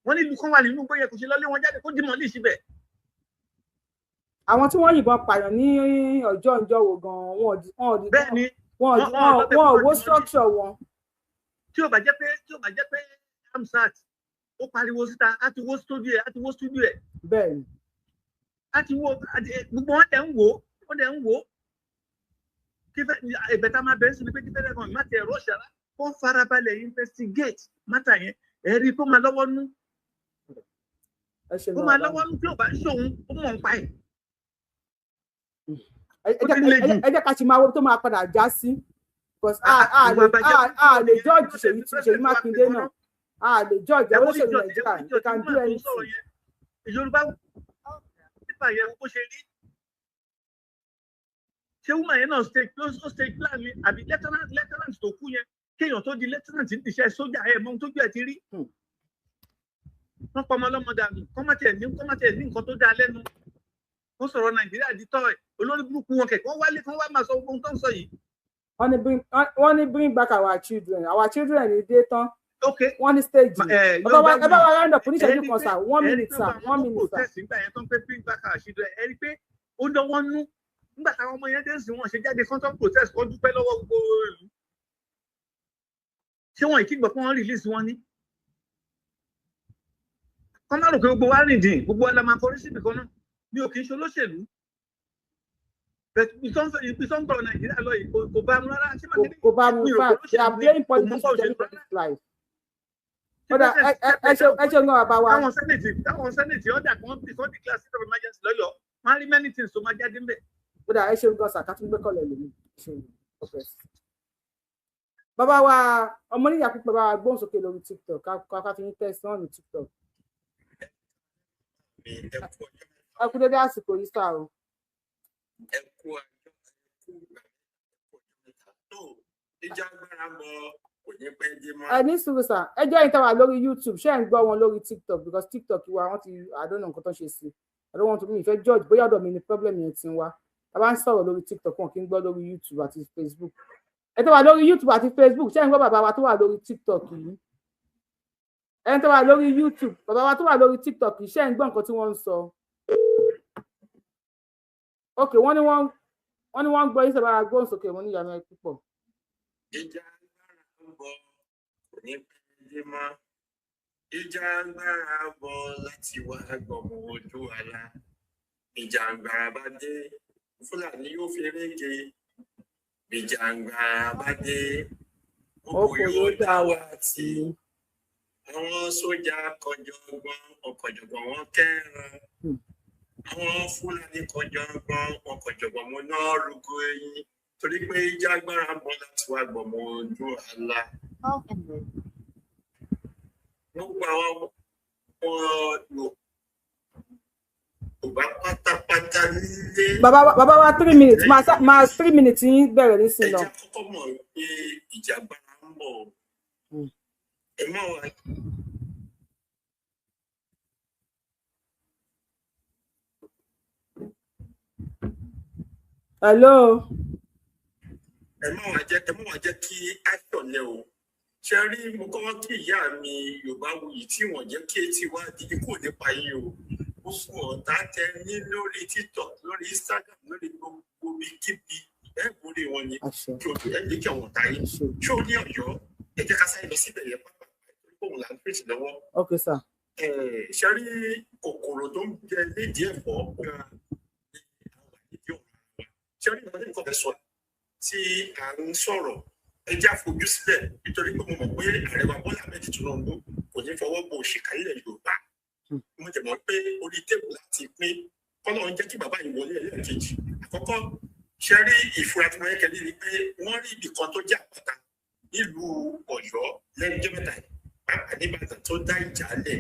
Wọ́n ní ìlú kan wà nínú igbó yẹn kò ṣe lọ lé wọn jáde kó demolish bẹ̀. Àwọn tí wọ́n yìnbọn pààyàn ní ọjọ́ wo gan-an wọn ò wo structure wọn. Tí ó bá jẹ́ pé Amsat ó pariwo síta á ti wó studio ẹ̀. Bẹ́ẹ̀ni. Á ti wó gbogbo wọn dẹ̀ ń wò ó. Kí ìbẹ̀ta máa bẹ̀rẹ̀ sí ni pé kí fẹ́rẹ̀ kan má ti ẹ̀rọ ṣàrá kó farabalẹ̀ investigate mátà yẹn ẹ̀rí kó máa lọ́wọ́ nú. Kó máa lọ́wọ́ nú tí ò bá ń ṣòun ó mọ̀ ń pa ẹ̀. Ẹ jẹ́ ká ti máa wo tó máa padà já sí because a lè judge Ṣèyí Mákindé náà a lè judge àwọn olóṣèlú Nàìjíríà they can do anything. Yorùbá nípa yẹn bó ṣe rí ṣé woman yẹn náà stage plan ni àbí lieutenant tó kú yẹn kéèyàn tó di lieutenant ní iṣẹ́ sójà ẹ̀ mọ́ tó gbé ẹ̀ ti rí. Wọ́n pọ̀ ọmọ ọlọ́mọ dànù kọ́mọ̀tẹ̀ ní nǹkan tó dáa lẹ́nu. Wọ́n sọ̀rọ̀ Nàìjíríà di tọ́ ẹ̀ olórí burúkú wọn kẹ̀kẹ́ wọ́n wálé kán wá máa sọ ohun tó ń sọ yìí. Wọ́n ní bring back our children ní dé tán. Wọ́n ní stage. Ẹ bá wa round up oníṣẹ́jú kan sà 1 minute sà 1 minute sà. Nígbà yẹn tó ń pẹ́ bring back our children ẹ rí i pé ó dánwọ́ nú nígbà táwọn ọmọ yẹn dé sí wọn ṣe jáde content protest kan dúpẹ́ lọ́wọ́ gbogbo ìlú. Ṣé wọn ìkígbọ̀ fún wọn release wọn ní? Kọ́ má rò pé gbogbo wa rìn dín gbogbo wa la máa kọrí síbi kan náà. Mi ò kì í ṣe olóṣèlú ìsọ̀ngbọ̀n Nàìjíríà lọ yìí kò bá mu rárá. Kò bá mu fact they are playing politics in everybody's life. Kódà ẹ ṣe ń gbọ́ bàbá wa. Táwọn sẹ́nẹ̀tì ọ̀dà kan bí kò declare state of emergency lọ́yọ̀ máa rí many things tó máa jáde ń bẹ̀. Kódà ẹ ṣe ń gbọ́ sàkátúngbé kọ́lẹ̀ lèmi. Bàbá wa ọmọ níyà pípẹ́ bá wa gbóhùn sókè lórí TikTok ká fi ń tẹ̀sí náà ní TikTok. Ẹ kú dédé àsìkò yìí sáà o. Ẹ kú àjọ mẹ́ta tó ìjà agbára bọ kò ní pẹ́ dé mọ́. Ẹ ní sùúrù sà ẹ jẹ́ ìtawà lórí YouTube ṣé ẹ̀ ń gbọ́ wọn lórí TikTok because TikTok wa wọ́n ti àdónà nǹkan tó ṣe sí I don't want to mi ìfẹ́ George bóyá ọ̀dọ̀ mi ni problem yẹn ti ń wá a bá ń sọ̀rọ̀ lórí TikTok wọn kì í gbọ́ lórí YouTube àti Facebook ẹ tó wà lórí YouTube àti Facebook ṣé ẹ̀ ń gbọ́ bàbá wa tó wà lórí TikTok yìí ẹ tó wà lórí YouTube bàbá wa tó wà lórí TikTok yìí ṣé ẹ̀ ń gbọ́ nǹkan tí wọ́n ń sọ. Ok, wọ́n ní wọ́n ń gbọ́ yín sábà gbóhùn sókè wọ́n ní ìyàmẹ́ púpọ̀. Ìjà agbára ń bọ̀ kò ní pẹ́ dé mọ́. Ìjà agbára bọ̀ láti wá gbọ̀mọ̀ ojú àlá. Ìjà agbára bá dé, Fúlàní yóò fi rége. Ìjà agbára bá dé, gbogbo yóò dá wa tí. Àwọn sójà ọkọ̀jọ̀gbọ́n wọn kẹ́ran. Àwọn Fúlàní kọjọgbọn ọkọjọgbọn mo náà rúgó eyín torí pé ìjà agbára bọ̀ láti wá gbọmọ ojú àlá. pátápátá nílé. Bàbá wa 3 minutes máa 3 minutes yín bẹ̀rẹ̀ nísìnyí lọ. Ẹ jẹ́ kọ́kọ́ mọ̀ pé ìjàgbára ń bọ̀. Ẹ má wá. Hello. Ẹ má wá jẹ́ kí á tọ̀lẹ̀ o. Ṣé rí mo kọ́ kí ìyá mi Yorùbáwùyí tí wọ́n jẹ́ kí etí wá di kò nípa yín o. Gbogbo ọ̀tá tẹ ní lórí TikTok, lórí Instagram, lórí gbogbo kíbi ẹ̀gbọ́n wọn ni kí o ẹ̀ lè kí àwọn ọ̀tá yín. Ṣé o ní Ọ̀yọ́? Ẹ jẹ́ ká sáré lọ síbẹ̀ yẹn pápá òun là ń pèsè lọ́wọ́. Okay, sir. Ṣé rí kòkòrò tó ń jẹ lédi ẹ̀fọ́ gan-an ṣé rí ìgbà tí nǹkan fẹ́ sọ tí à ń sọ̀rọ̀ ẹ jẹ́ àfojú sílẹ̀ nítorí pé mo mọ̀ pé ààrẹ wa Bọ́lá Ahmed Tinubu kò ní fọwọ́ bo òṣìkà ilẹ̀ Yorùbá. Mo jẹ̀ mọ́ pé orí tébù láti pín kọ́nà ń jẹ́ kí bàbá yìí wọlé ẹlẹ́ẹ̀kejì. Àkọ́kọ́ ṣe rí ìfura tí mo yẹ kẹ́lí ni pé wọ́n rí ibì kan tó jẹ́ àpáta nílùú Ọ̀yọ́ lẹ́nu jẹ́ mẹ́ta pàápàá nígbàdàn tó dá ìjà lẹ̀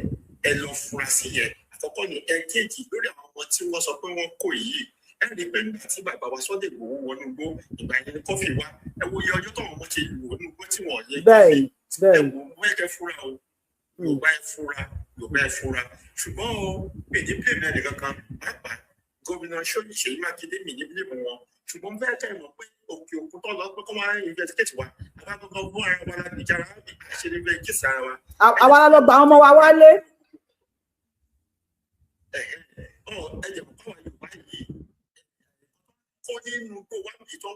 ẹ lọ fura sí yẹn. Àkọ́kọ́ ni ẹ̀kejì lórí àwọn ọmọ tí wọ́n sọ pé wọ́n kò yìí ẹ rí i pé nígbà tí bàbá wa Sunday Igboho wọnú igbó ìgbà yẹn ni kọfí wa ẹ wo iye ọjọ́ táwọn ọmọ ṣe lù wọnú igbó tí wọ́n yẹ kọfí ẹ wo wẹ́ẹ̀kẹ́ fura o Yorùbá ẹ fura ṣùgbọ́n o èdè pèmí ẹnì kankan pàápàá gómìnà Ṣèyí Mákindé mi ní bílíọ̀nù wọn ṣùgbọ́n bẹ́ẹ̀ kẹ́ ẹ mọ̀ pé òkè òkun tó lọ pé kó máa ń investigate wa alákọ̀ọ́kọ́ bó ara wa láti jára àṣírí bẹ́ẹ̀ kí sára wa. Àwa lọ gba ọmọ wa wálé. Ẹ jẹ́ kó wà Yorùbá yìí kó nínú kó wá bí tó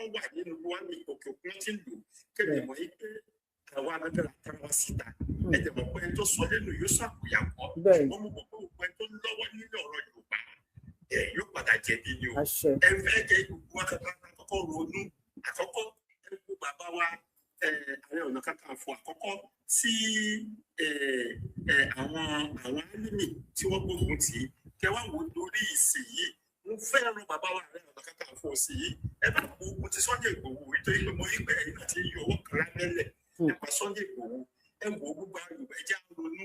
ń wà nínú wá bí òkè òkun ti ń lò kéde mọ̀ yí pé àwa alágbára tara wa síta ẹ jẹ́ mọ̀ pé ẹni tó sọ lẹ́nu yóò ṣàkóyàwó wọ́n mú gbogbo òkú ẹni tó lọ́wọ́ nínú ọ̀rọ̀ Yorùbá yóò padà jẹ̀bi ni o ẹ fẹ́ jẹ́ gbogbo àkọ́kọ́ ronú àkọ́kọ́ ẹ kó bàbá wa Ààrẹ Ọ̀nà Kakanfò àkọ́kọ́ tí àwọn alímì tí wọ́n gbógun tì í kẹwàá wò lórí ìsìn yìí mo fẹ́ ran bàbá wa Ààrẹ Ọ̀nà Kakanfò sí i ẹ bá gbogbo ti Sunday Igboho nítorí pé mo rí pé ẹ̀yin náà ti yọ owó kan lábẹ́lẹ̀ nípa Sunday Igboho ẹ wò gbogbo Yorùbá ẹja ronú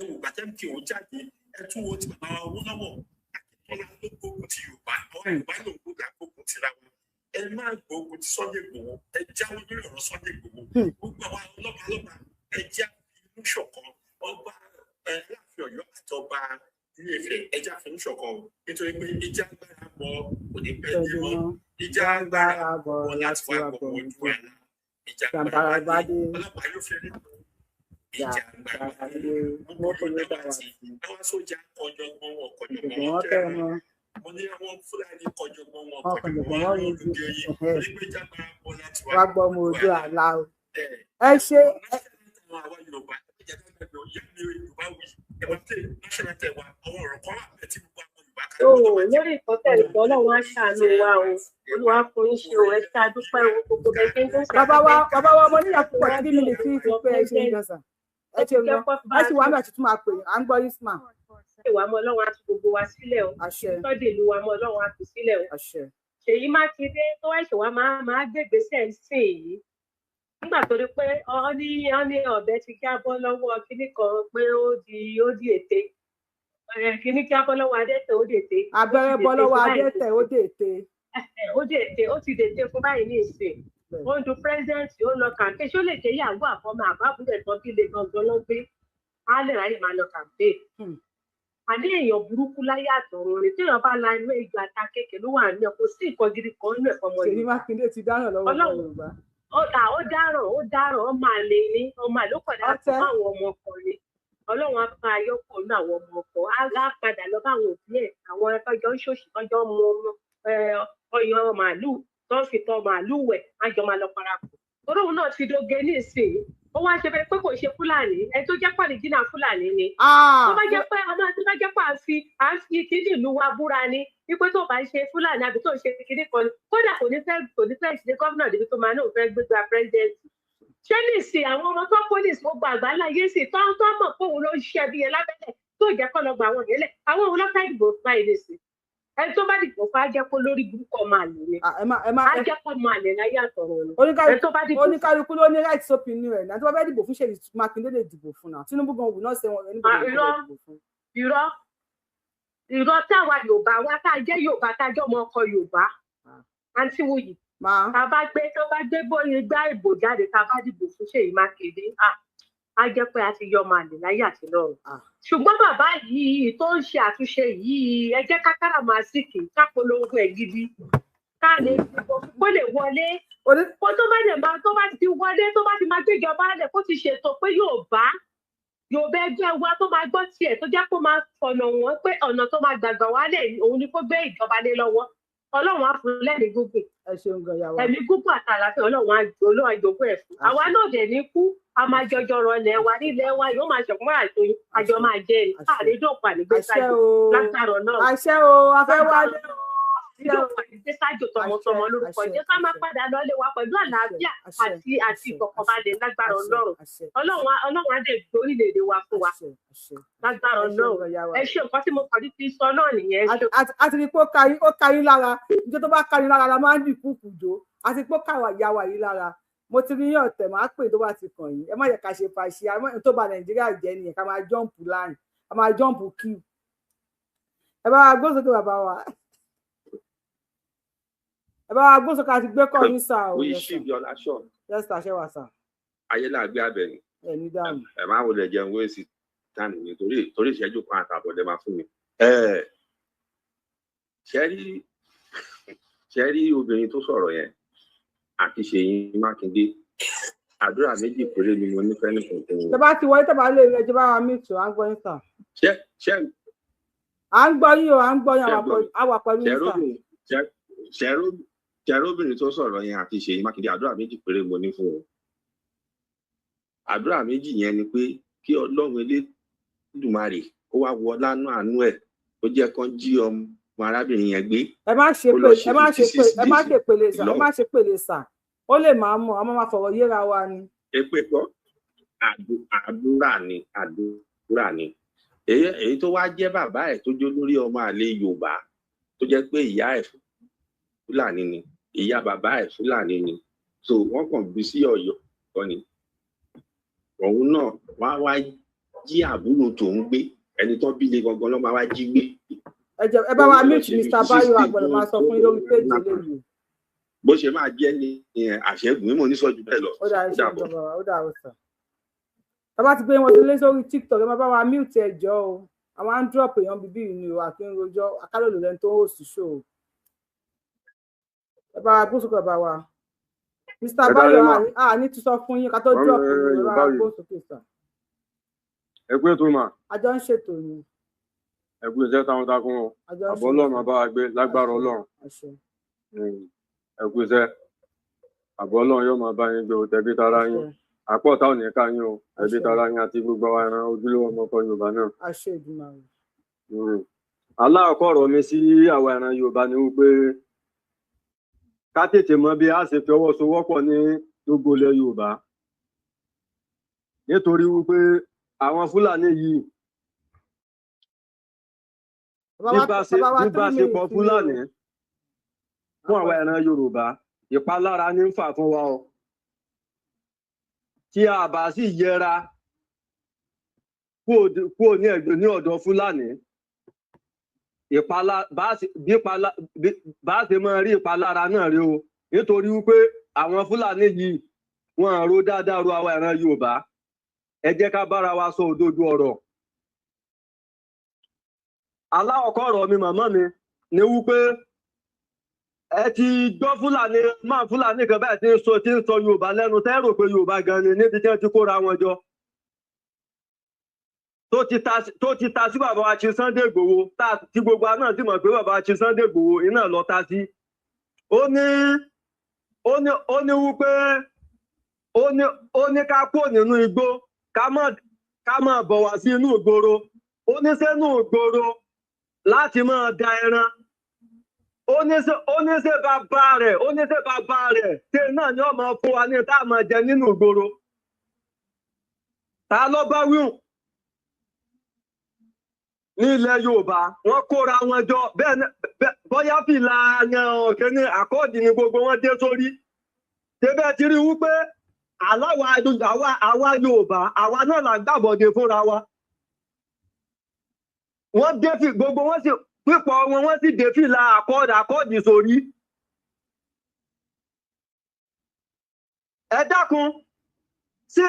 ẹ wò gbàtẹ́ǹkì ò jáde ẹ tún wo ti bàbá wa owó lọ́wọ́ Akíntọ́lá ló gbógun ti Yorùbá àwọn Yorùbá ló gbógun tira wọn ẹ má gbógun ti Sunday Igboho ẹ jáwọ́ lórí ọ̀rọ̀ Sunday Igboho gbogbo àwọn ọlọ́pàá ẹ já inú ṣọ̀kan ọba Aláàfin Ọ̀yọ́ àti ọba Ile-Ife ẹja fún ṣọ̀kan nítorí pé ìjà agbára bọ̀ kò ní pẹ́ dé mọ́ ìjà agbára bọ̀ láti wá gbogbo ojú àná ìjà agbára bá dé ọlọ́pàá yóò fẹ́ rí ìjà agbára bá dé gbogbo ìjọba àti àwọn sójà kọjọgbọn wọn kọjọgbọn wọn mo ní àwọn Fúlàní kọjọgbọn wọn kọjọgbọn wọn lóge yìí torí pé ìjà agbára bọ̀ láti wá gbogbo ojú àná ẹ ṣe àwọn Yorùbá ìjà agbára bọ̀ yá mi Yorùbá wì ẹ̀wọ̀n tẹ̀ national tẹ̀ wá àwọn ọ̀rọ̀ kan wà bẹ́ẹ̀ tí gbogbo àwọn Yorùbá kan. lórí ìkọ́tẹ̀ ìtọ́ náà wọ́n á ṣàánú wa o Olúwa fún yín ṣe o ẹ ṣe àdúpẹ́ o gbogbo bẹ́ẹ̀ ṣe ń tó ṣe. bàbá wa mo níyà púpọ̀ 3 minutes tí ti pé ẹ ṣe ń gbọ̀nsà ẹ ṣe lọ ẹ sì wá mẹ́ tuntun máa pè à ń gbọ́ yín sma. ìwà ọmọ Ọlọ́run á fi gbogbo wa sílẹ̀ o tọ́jú ìlú wa ọmọ Ọlọ́run á fi sílẹ̀ o Ṣèyí Mákindé tó wá ìṣòwò máa gbégbèsè ń sìn yìí nígbà tó rí pé ọ ní ọ̀bẹ ti jábọ́ lọ́wọ́ kíní kan pé ó di ète kíní jábọ́ lọ́wọ́ adẹ́tẹ̀ ó dète. abẹ́rẹ́ bọ́ lọ́wọ́ adẹ́tẹ̀ ó dète. ó ti dète fún báyìí ní ìsìn ó ń du pírẹsidẹ́ǹtì ó lọ kàǹpé ṣó lè jẹ́ ìyàwó àfọmọ àbábúlẹ̀ tán bí ilé gangan ló gbé á lè ráyè máa lọ kàǹpé. àní èèyàn burúkú láyé àtọ̀run rẹ̀ tí èèyàn bá la inú ìgbà ta kékeré ló wà ní ọkọ̀ sí nǹkan gidi kan nínú ẹ̀fọ́ ọmọ Ṣèyí Mákindé ti dáràn lọ́wọ́ Yorùbá. ó dáràn ọmọ àlè ní ọmọ àlè ó padà fún àwọn ọmọ ọkùnrin Ọlọ́run á bá ayọ́pọ̀ ní àwọn ọmọ ọkọ á padà lọ bá àwọn òbí ẹ̀ àwọn ẹ̀fọ́jọ́ ń ṣòṣì tọ́jọ́ mọ ọyàn màálù tó ń fi tọ́ màálù wẹ̀ á jọ máa lọ parapọ̀ torí òun náà ti dóge ní ìsìn ó wá ṣe pé kò ṣe Fúlàní ẹni tó jẹ́ pàdé jìnnà Fúlàní ni tó bá jẹ́ pé à ń fi kíní ìlú wa búra ni wípé tó bá ń ṣe Fúlàní àbí tó ń ṣe kíní kan kódà kò ní fẹ́ ṣe gómìnà débi tó máa náà fẹ́ gbégbá pírẹsidẹ́ǹtì ṣé nìsín àwọn ọmọ tó pólísì gbogbo àgbáńlá yé sí tó mọ̀ pé òun ló ń ṣiṣẹ́ bí yẹn lábẹ́lẹ̀ tó jẹ́ kọ́ lọ gba àwọn ìyẹlẹ̀ àwọn òun ló fẹ́ dìbò báyìí nìsín ẹni tó bá dìbò fún ajẹ́ kó lórí burúkú máa lò ní. Ajẹ́ kó máa lè láyé àtọ̀run ni. Oníkálukú ló ní right opinion rẹ̀ náà tí wọ́n fẹ́ dìbò fún Ṣèyí Mákindé lè dìbò fún náà Tinubu gan ògùn náà ṣe wọn níbo lè dìbò fún. Irọ́ táwa Yorùbá wa tá a jẹ́ Yorùbá tá a jẹ́ ọmọ ọkọ Yorùbá àǹtí Wòyí tá a bá gbé bóyá gbá ìbò jáde tá a bá dìbò fún Ṣèyí Mákindé á jẹ́ pé a ti yọ ọmọ àlè láyé àti lọ́run. Ṣùgbọ́n bàbá yìí tó ń ṣe àtúnṣe yìí ẹ jẹ́ ká káràmásìkì ká polongo ẹ̀ gidi ká lè kó lè wọlé kó tó bá dẹ̀ máa tó bá ti wọlé tó bá ti máa gbéjọba rẹ̀ kó ti ṣètò pé Yorùbá ẹgbẹ́ wa tó máa gbọ́ tiẹ̀ tó jẹ́ kó máa fọ̀nà wọn pé ọ̀nà tó máa gbàgbà wálẹ̀ òun ni kó gbé ìjọba lé lọ́wọ́ Ọlọ́run á fún lẹ́mìí gúngùn ẹ̀mí gúngùn àtàlàfẹ́ Ọlọ́run á jogún ẹ̀ fún àwa náà dẹ̀ ní kú a máa jọjọ rọ ilẹ̀ wa nílẹ̀ wa yóò máa ṣọ̀kún àtòyìn àjọ máa jẹ́ ẹni àlédòpọ̀ àlégbèsájò lágbára náà. Àṣẹ o afẹ́wálé o. Àlédòpọ̀ àlégbèsájò tọmọtọmọ lórúkọ jẹ́ ká máa padà lọ́lé wa pẹ̀lú àlàáfíà àti ìfọ̀kànbalẹ̀ lágbára Ọlọ́run Ọlọ́run á dẹ̀ gbé orílẹ̀-èdè wa fún wa lágbára Ọlọ́run ẹ ṣe nǹkan tí mo kàn ní ti sọ náà nìyẹn. àti ní pé ó kárí lára níjẹ́ tó bá kárí lára la máa ń dìkú kùjó àti pé ó káwà ìyá wa yìí lára mo ti rí yàn ọ̀tẹ̀ máa pè tó bá ti kàn yín ẹ má yẹ ká ṣe fàṣẹ tó bà Nàìjíríà jẹ́ nìyẹn ká máa jọ́ǹpù line ká máa jọ́ǹpù queue ẹ bá wa gbósókè bàbá wa ẹ bá wa gbósókè àti gbé kọ́ yín sà o. Oyè ṣì bí ọlá ṣọ. yẹ́sà ṣẹ́ wà sà. Ayé làgbé abẹ́ni. ẹ ní dáhùn. ẹ máa wọlé jẹun wé sí tánì mi torí ìṣẹ́jú kan àtàbọ̀ dẹ máa fún mi. ṣe rí obìnrin tó sọ̀rọ̀ yẹn àti Ṣèyí Mákindé àdúrà méjì péré ni mo nífẹ̀ẹ́ nìkan tó ń. tẹ bá ti wọlé tẹ bá lè rẹ jẹ bá wa mìtò à ń gbọ́ yín sà. à ń gbọ́ yín o à ń gbọ́ yín àwà pẹ̀lú yín sà. ṣẹ̀rọ̀bìnrin tó sọ̀rọ̀ yẹn àti Ṣèyí Mákindé àdúrà méjì péré mo ní fún wọn. àdúrà méjì yẹn ni pé kí Ọlọ́run Elédùmarè kó wá wọ lánàá àánú ẹ̀ ó jẹ́ kán jí ọmọ arábìnrin yẹn gbé. ẹ má ṣe pèlè sà ó lè máa mọ ọmọ máa fọ̀rọ̀ yéra wa ni. èpè kọ́ àdúrà ni èyí tó wá jẹ́ bàbá ẹ̀ tó jó lórí ọmọ àlè Yorùbá tó jẹ́ pé ìyá ẹ̀ Fúlàní ni ìyá bàbá ẹ̀ Fúlàní ni so wọ́n kàn bí sí Ọ̀yọ́ kọ́ ni òun náà wá jí àbúrò tó ń gbé ẹni tó bí le gangan ló máa wá jí gbé. ẹ bá wa mute Mr. Bayo àgbọ̀dọ̀ máa sọ fún yín lórí péjì lẹ́yìn. bó ṣe máa jẹ́ ní àṣẹ́gun mímọ́ oníṣọ́jú bẹ́ẹ̀ lọ. ó dà ó sà. tàbá ti gbé wọn ti lé sórí TikTok ẹ máa bá wa mute ẹjọ́ o àwọn á ń drop èèyàn bíbí ìní o àti ń rojọ́ akálòlò lẹ́ni tó ń host show o. ẹ bá wa gbósókè bá wa. Mr. Bayo a ní ti sọ fún yín ká tó drop èèyàn bá wa gbósókè sà. ẹ kú ètò mà. àjọ ń ṣètò ni. ẹ kú iṣẹ́ takuntakun o àbọ̀ Ọlọ́run máa bá wa gbé lágbára Ọlọ́run. ẹ kú iṣẹ́ àbọ̀ Ọlọ́run yóò máa bá yín gbé o tẹ̀bí tara yín àpọ̀ táwọn ní ká yín o tẹ̀bí tara yín àti gbogbo àwọn ẹran ojúlówó ọmọ ọkọ Yorùbá náà. aláàkọ́ ọ̀rọ̀ mi sí àwọn ẹran Yorùbá ni wípé ká tètè mọ bí a ṣe fi ọwọ́ sowọ́pọ̀ ní gbogbo ilẹ̀ Yorùbá nítorí wípé àwọn Fúlàní yìí nígbàṣepọ̀ Fúlàní fún àwọn ẹran Yorùbá ìpalára ní ń fà fún wa o tí a bá sì yẹra kúrò ní ẹ̀gbẹ́ ní ọ̀dọ̀ Fúlàní bá ṣe máa rí ìpalára náà rí o nítorí wípé àwọn Fúlàní yìí wọ́n ro dáadáa ro àwọn ẹran Yorùbá ẹ jẹ́ ká bára wa sọ òdodo ọ̀rọ̀. aláwọ̀kọ́ ọ̀rọ̀ mi màmá mi ni wípé ẹ ti gbọ́ Fúlàní kan báyìí tí ń sọ Yorùbá lẹ́nu tẹ́ rò pé Yorùbá gan ni níbi tí wọ́n ti kóra wọn jọ tó ti ta sí bàbá wa Chief Sunday Igboho tí gbogbo wa náà ti mọ̀ pé bàbá wa Chief Sunday Igboho iná lọ ta sí ó ní wípé ó ní ká kó nínú igbó ká má bọ̀ wá sí inú ìgboro ó ní sẹ́nu ìgboro láti máa da ẹran oníṣẹ́ bàbá rẹ̀ tí náà ni ó máa fún wa ní tá a máa jẹ nínú ìgboro ta ló bá wíhùn ní ilẹ̀ Yorùbá wọ́n kóra wọn jọ bẹ́ẹ̀ bóyá fìlà yan ọ̀kẹ́ ní àkọ́ọ̀dì ni gbogbo wọn dé sórí tẹ́bẹ̀ ti rí wípé àwa Yorùbá àwa náà là ń gbàbọ̀dé fúnra wa wọ́n dé gbogbo wọn sì pípọ̀ wọn sì dé fìlà àkọ́ọ̀dì sórí. Ẹ dákun ṣé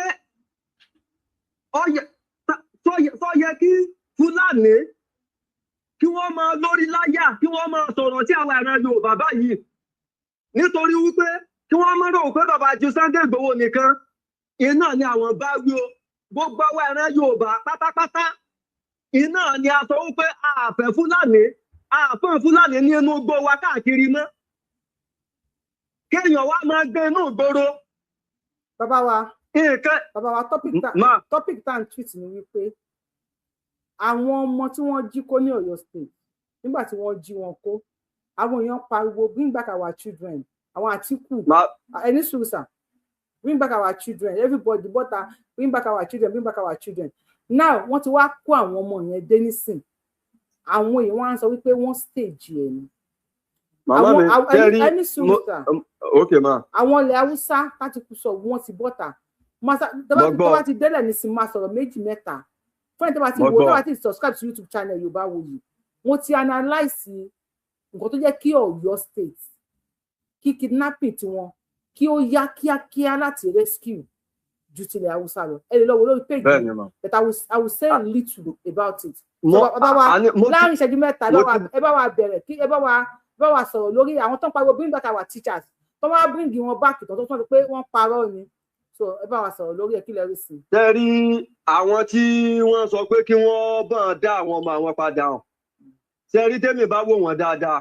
ó yẹ kí Fúlàní kí wọ́n máa lórí láyà kí wọ́n máa sọ̀rọ̀ sí àwọn ìran Yorùbá báyìí nítorí wípé kí wọ́n máa rò pé bàbá ju Sunday Igboho nìkan iná ni àwọn bá wí o gbogbo àwọn ìran Yorùbá pátápátá iná ni a sọ wípé àfẹ́ Fúlàní ní inú igbó wa káàkiri mọ́ kéèyàn wá máa gbé inú ìgboro. Bàbá wa topic tá à ń tweet ni wípé àwọn ọmọ tí wọ́n jí kó ní Ọ̀yọ́ state nígbà tí wọ́n jí wọn kó àwọn èèyàn pariwo bring back our children àwọn Àtíkù ẹni sùúrùsà bring back our children everybody bọ́ta bring back our children bring back our children now wọ́n ti wá kó àwọn ọmọ yẹn dé nísìn àwọn èèyàn wá ń sọ wípé wọ́n stage ẹ̀ ni ẹni sùúrùsà àwọn ilẹ̀ Haúsá láti kú sọ wọ́n ti bọ́ta tó bá ti délẹ̀ nísìn máa sọ̀rọ̀ méjì mẹ́ta fún ẹni tó bá ti wo tó bá ti subscribe to YouTube channel Yorùbáwòyí wọ́n ti analyse nǹkan tó jẹ́ kí Ọ̀yọ́ state kí kidnapping tiwọn kí ó yá kíákíá láti rescue ju tilẹ̀ Haúsá lọ ẹ lè lọ wo lórí page but I will say a little about it. láàrin ìṣẹ́jú mẹ́ta ẹ bá wa bẹ̀rẹ̀ kí ẹ bá wa sọ̀rọ̀ lórí àwọn tó ń pariwo bring back our teachers tó wá bring wọn back tó tó pé wọ́n parọ́ ni so ẹ bá wa sọ̀rọ̀ lórí ẹ̀ kí lẹ rí sí. tẹ́rí àwọn tí wọ́n sọ pé kí wọ́n bọ́n dá àwọn ọmọ àwọn padà hàn tẹ́rí tẹ́mi bá wò wọ́n dáadáa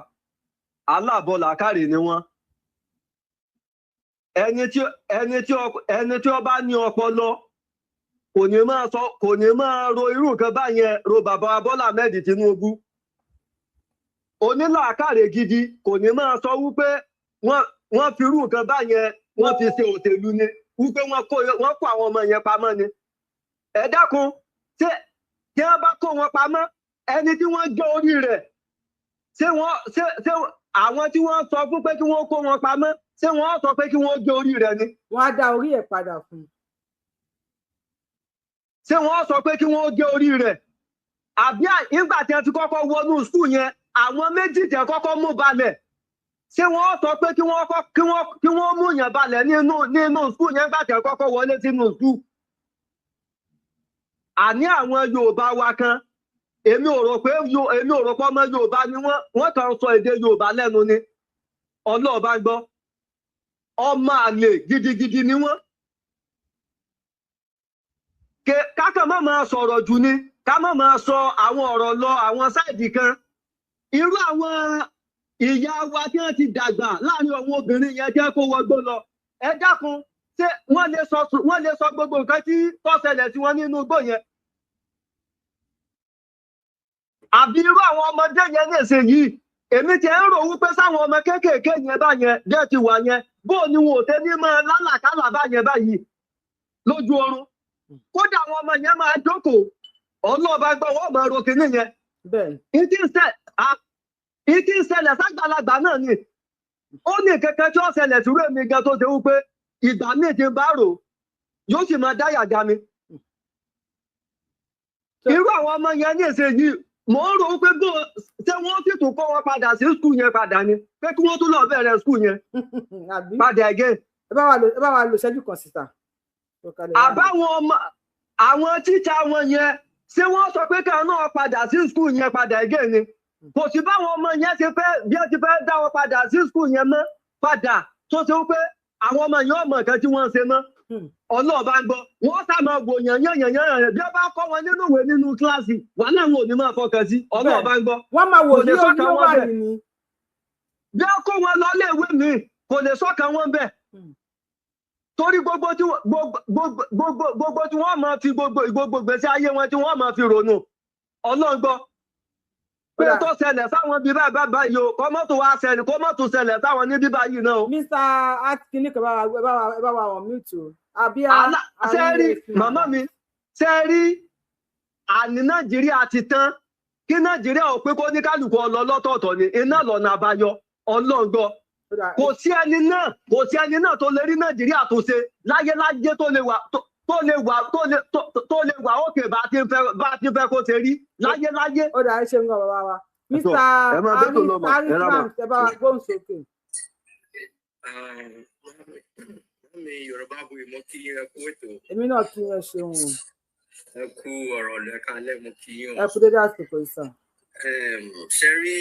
aláàbọ̀ làákàrè ni wọ́n ẹni tí ó bá ní ọpọlọ kò ní máa ro irú nǹkan báyẹn ro bàbá Bọ́lá Ahmed Tinubu onílàákàrè gidi kò ní máa sọ wípé wọ́n fi irú nǹkan báyẹn wọ́n fi ṣe òṣèlú ni wípé wọ́n kó àwọn ọmọ yẹn pamọ́ ni ẹ dákun tí wọ́n bá kó wọn pamọ́ ẹni tí wọ́n gé orí rẹ̀ ṣé àwọn tí wọ́n sọ fún pé kí wọ́n kó wọn pamọ́ ṣé wọ́n sọ pé kí wọ́n gé orí rẹ̀ ni. wọ́n á dá orí ẹ̀ padà fún un. ṣé wọ́n sọ pé kí wọ́n gé orí rẹ̀ àbí ìgbà tí ẹ ti kọ́kọ́ wọnú skul yẹn àwọn méjì tẹ kọ́kọ́ mú balẹ̀ ṣé wọ́n sọ pé kí wọ́n mú yàn balẹ̀ nínú skul yẹn gbà tẹ kọ́kọ́ wọlé sínú skul. àní àwọn Yorùbá wa kan èmi ò rò pé ọmọ Yorùbá ni wọ́n kàn sọ èdè Yorùbá lẹ́nu ni ọlọ́ọ̀bá gbọ́ ọmọ àlè gidigidi ni wọ́n. kákan má máa sọ̀rọ̀ jù ni ká má máa sọ àwọn ọ̀rọ̀ lọ àwọn sáìdì kan irú àwọn ìyá wa tí wọ́n ti dàgbà láàrin àwọn obìnrin yẹn jẹ́ kó wọgbó lọ ẹ dákun ṣé wọ́n lè sọ gbogbo nǹkan tí tó ṣẹlẹ̀ sí wọn nínú igbó yẹn àbí irú àwọn ọmọdé yẹn lè ṣe yìí èmi ti ń rò wípé sáwọn ọmọ kéékèèké yẹn bá yẹn jẹ́ ti wà yẹn bó ni wọn ò tẹ́ ní máa lálàkálà bá yẹn báyìí lójú oorun kódà àwọn ọmọ yẹn máa jókòó ọlọ́ọ̀bá gbọ́ wọ́n máa ro kinní yẹn ìtí ń ṣẹlẹ̀ ságbàlagbà náà ni ó ní kẹ̀kẹ́ tí ó ṣẹlẹ̀ sí rémi gan tó ṣe wípé ìgbà míì ti bá rò yóò sì máa dáyà já mi irú àwọn ọmọ yẹn ní èsè yìí mo ń rò wípé ṣé wọ́n sì tún kó wọn padà sí skul yẹn padà ni pé kí wọ́n tún lọ bẹ̀rẹ̀ skul yẹn padà again. ẹ bá wa lo ìṣẹ́jú kan síta. àbáwọn ọmọ àwọn tíṣà wọn yẹn ṣé wọ́n sọ pé káwọn náà padà sí skul yẹn padà again ni kò sí báwọn ọmọ yẹn ti fẹ́ dá wọn padà sí skul yẹn mọ́ padà tó ṣe wípé àwọn ọmọ yẹn ọmọ nǹkan tí wọ́n ń ṣe mọ́ ọlọ́ọ̀bá ń gbọ́ wọ́n sá máa wò yàn bí ó bá kọ́ wọn nínú ìwé nínú kíláàsì wà láwọn ò ní máa fọkàn sí ọlọ́ọ̀bá ń gbọ́. wọ́n máa wò ní orí ó wà ní. bí ó kó wọn lọ léèwé mi kò lè sọ́kàn wọn bẹ́ẹ̀ torí gbogbo tí wọ́n máa fi gbogbo gbèsè ayé wọn tí wọ́n máa fi ronú ọlọ́ngbọ́ pé tó ṣẹlẹ̀ sáwọn bíbá bàbá yìí o kọ́mọ́tò wá ṣẹlẹ̀ kọ́mọ́tò ṣẹlẹ̀ sáwọn ní bíbá yìí náà. Mr. Atkini kan ẹ bá wa wọ̀n mute o. ṣe rí màmá mi ṣe rí àní Nàìjíríà ti tán kí Nàìjíríà ò pé kó ní kálukú ọlọ lọ́tọ̀ọ̀tọ̀ ni iná lọ́nà àbáyọ ọlọ́ngbọ kò sí ẹni náà tó lè rí Nàìjíríà tó ṣe láyé tó lè wà òkè bá ti fẹ́ kó ṣe rí láyé. Ó dà ẹ ṣe ń gbọ́ bàbá wa Mr. Arisman ẹ bá wa gbóhùn sókè. Mi Yorùbá bu ìmọ̀ kí ẹ kú ètò. Èmi náà kí ẹ ṣeun. Ẹ kú ọ̀rọ̀ lẹ́ka lẹ́mu kí yín. Ẹ kú dédé àsìkò ìsàn. Ṣe rí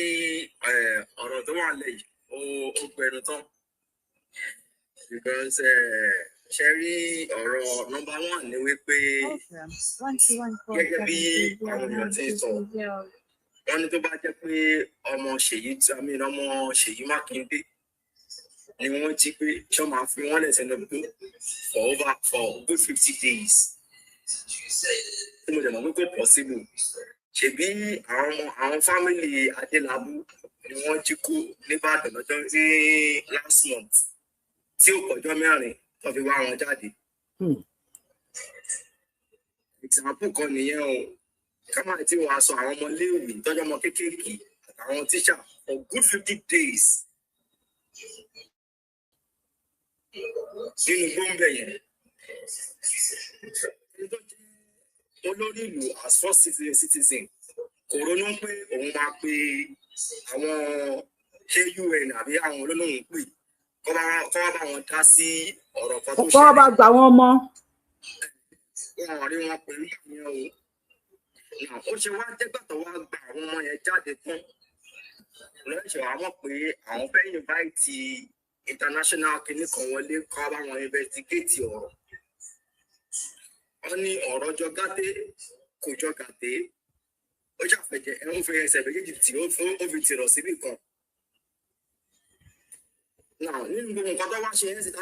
ọ̀rọ̀ tó wà lẹ́yìn ó gbẹnu tán. Because ṣe rí ọ̀rọ̀ number 1 ni wípé gẹ́gẹ́ bí àwọn èèyàn ti ń sọ wọ́n ní tó bá jẹ́ pé ọmọ Ṣèyí Mákindé ni wọ́n jí pé ṣọ́ máa fi wọ́n lẹ̀ sẹ́nu gbó for good 50 days. Tí mo dẹ̀ mọ̀ pé kò possible. Ṣèbí àwọn fámìlì Adélabú ni wọ́n jí kó nìbàdàn lọ́jọ́ ní last month tí ó kọjọ́ 4 tó fi wá wọn jáde. Example kan nìyẹn o. Ká máa tí wọ́n aṣọ àwọn ọmọ iléèwé tọ́jú ọmọ kéékèèké àtàwọn tíṣà for good 50 days. Nínú gbóǹbẹ̀ yẹn. Olórí ìlú as first citizen kò ronú pé òun máa pe àwọn AUN àbí àwọn olólùwọ̀n pè kọ́ wá bá wọn dá sí ọ̀rọ̀ kan tó ṣẹlẹ̀. Kọ́ bá gbà wọ́n mọ́. Wọ́n rí wọn pẹ̀lú ìyẹn o. Ó ṣe wá jẹ́gbà tó wá gba àwọn ọmọ yẹn jáde tán. Lọ́ọ̀ṣẹ̀ wá mọ̀ pé àwọn fẹ́ invite international clinic kan wọlé kọ́ bá wọn investigate ọ̀rọ̀. Wọ́n ní ọ̀rọ̀ jọ gàté kò jọ gàté. Ó ṣàfẹ̀jẹ̀ ẹ̀hún fi ẹsẹ̀ méjèèjì tí ó fi tìrọ̀ síbì kan. Nínú gbogbo nǹkan tó wá ṣe ẹ́ síta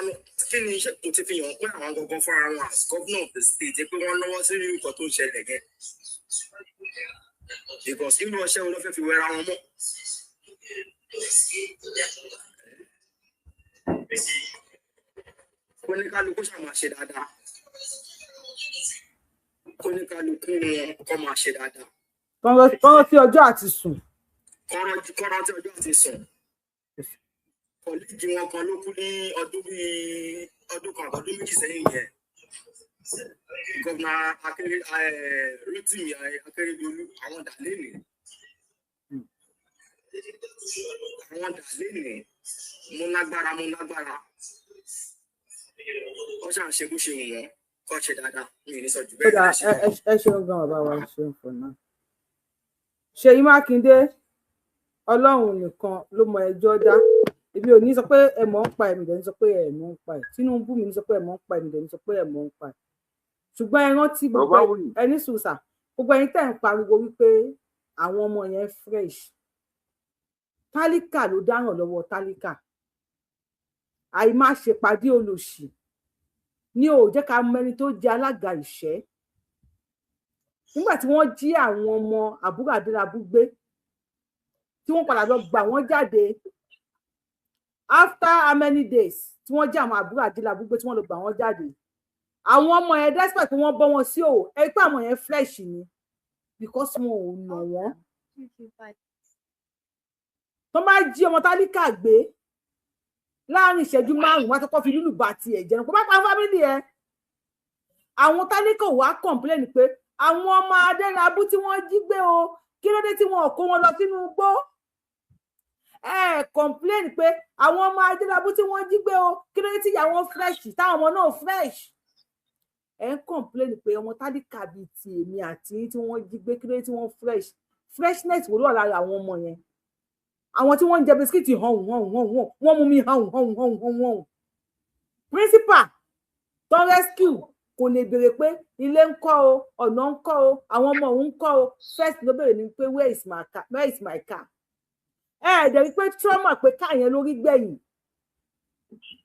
kí ni iṣẹ́ kò ti fi hàn pé àwọn gangan fúnra wọn as governor of the state pé wọ́n lọ́wọ́ sí nǹkan tó ń ṣẹlẹ̀ yẹn. Because inú ọṣẹ́ wo ló fẹ́ fi wẹra wọn mọ́. Kóníkálukú ṣàmà ṣe dáadáa. Kóníkálukú wọn kọ́ máa ṣe dáadáa. Kọ́rọ́ tí ọjọ́ àti sùn. Kọ́rọ́ tí ọjọ́ àti sùn. Kọ̀líìgì wọn kan ló kú ní ọdún kan ọdún méjì sẹ́yìn yẹn. Gọ́vnà Rotimi Akeredolu àwọn dàlẹ́nì. Mo lágbára. Wọ́n ṣàn ṣe bó ṣe wù wọ́n kọ́ ṣe dáadáa mi ní sọ jù bẹ́ẹ̀. Ẹ ṣeun gan bàbá wa ṣeun fún náà. Ṣèyí Mákindé Ọlọ́run nìkan ló mọ ẹjọ́ dá. Èmi ò ní sọ pé ẹ mọ̀ ń pa èmi dẹ̀ ní sọ pé ẹ mọ̀ ń pa ẹ̀. Tinubu mi ní sọ pé ẹ mọ̀ ń pa èmi dẹ̀ ní sọ pé ẹ mọ̀ ń pa ẹ̀. Ṣùgbọ́n ẹ rántí gbogbo ẹni sùsà gbogbo ẹni tẹ̀ ń pariwo wípé àwọn ọmọ yẹn fresh. Tálíkà ló dáràn lọ́wọ́ tálíkà. Àìmá ṣèpàdé olòṣì ní ò jẹ́ ká mọ ẹni tó jẹ́ alága ìṣẹ́. Nígbà tí wọ́n jí àwọn ọmọ àbúrò Adélabú gbé tí wọ́n padà lọ gbà wọ́n jáde after how many days tí wọ́n jí àwọn àbúrò Adélabú gbé tí wọ́n lọ gbà wọ́n jáde. Àwọn ọmọ yẹn despite pé wọ́n bọ́ wọn sí òwò ẹ pé àwọn yẹn fresh ni because wọn ò nà wọ́n. Tó máa jí ọmọ tálíkà gbé láàrin ìṣẹ́jú 5 wọ́n kọ́kọ́ fi lùlù bá tiẹ̀ jẹun kó bá pa fámìlì ẹ̀. Àwọn tálíkà wá complain pé àwọn ọmọ Adélabú tí wọ́n jí gbé o kí ló dé tí wọn ò kó wọn lọ sínú igbó. Complain pé àwọn ọmọ Adélabú tí wọ́n jí gbé o kí ló dé tí ìyá wọn fresh táwọn ọmọ náà fresh. Complain pé ọmọ tálíkà bíi ti èmi àti tí wọ́n jí gbé kí ló dé tí wọ́n freshness wò ló wà lára àwọn ọmọ yẹn. Àwọn tí wọ́n ń jẹ bisikíìtì hàn wọ́n mú mi hàn. Principal tó rescue kò lè béèrè pé ilé ń kọ́ o ọ̀nà ń kọ́ o àwọn ọmọ òun ń kọ́ o first ló béèrè ni pé where is my car. Dẹ̀ rí pé trauma pé car yẹn lórí gbẹ̀yìn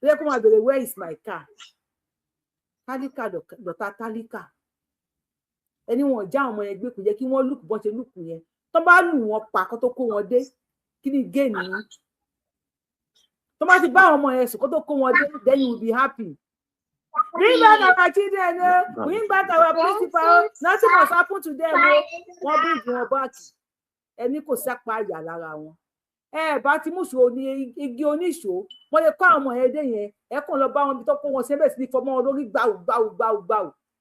lè kó máa béèrè where is my car. Tálíkà dọ̀tá tálíkà ẹni wọn já ọmọ yẹn gbé kò jẹ́ kí wọ́n lùkù bọ́n ṣe lùkù yẹn tó bá lù wọ́n pa kó tó kó wọn dé kí ni gain ni tó bá ti bá àwọn ọmọ yẹn sùn kó tó kó wọn dé then you will be happy. Bring back our children, bring back our principal. Nothing must happen to them. Wọ́n bring wọn back. ẹni kò sápá àyà lára wọn bá ti mú ìṣòro ní igi oníṣòó wọn lè kó àwọn ọmọ yẹn dé yẹn kàn lọ bá wọn bí tó kó wọn síbẹ̀ sí ní fọmọ wọn lórí gbàù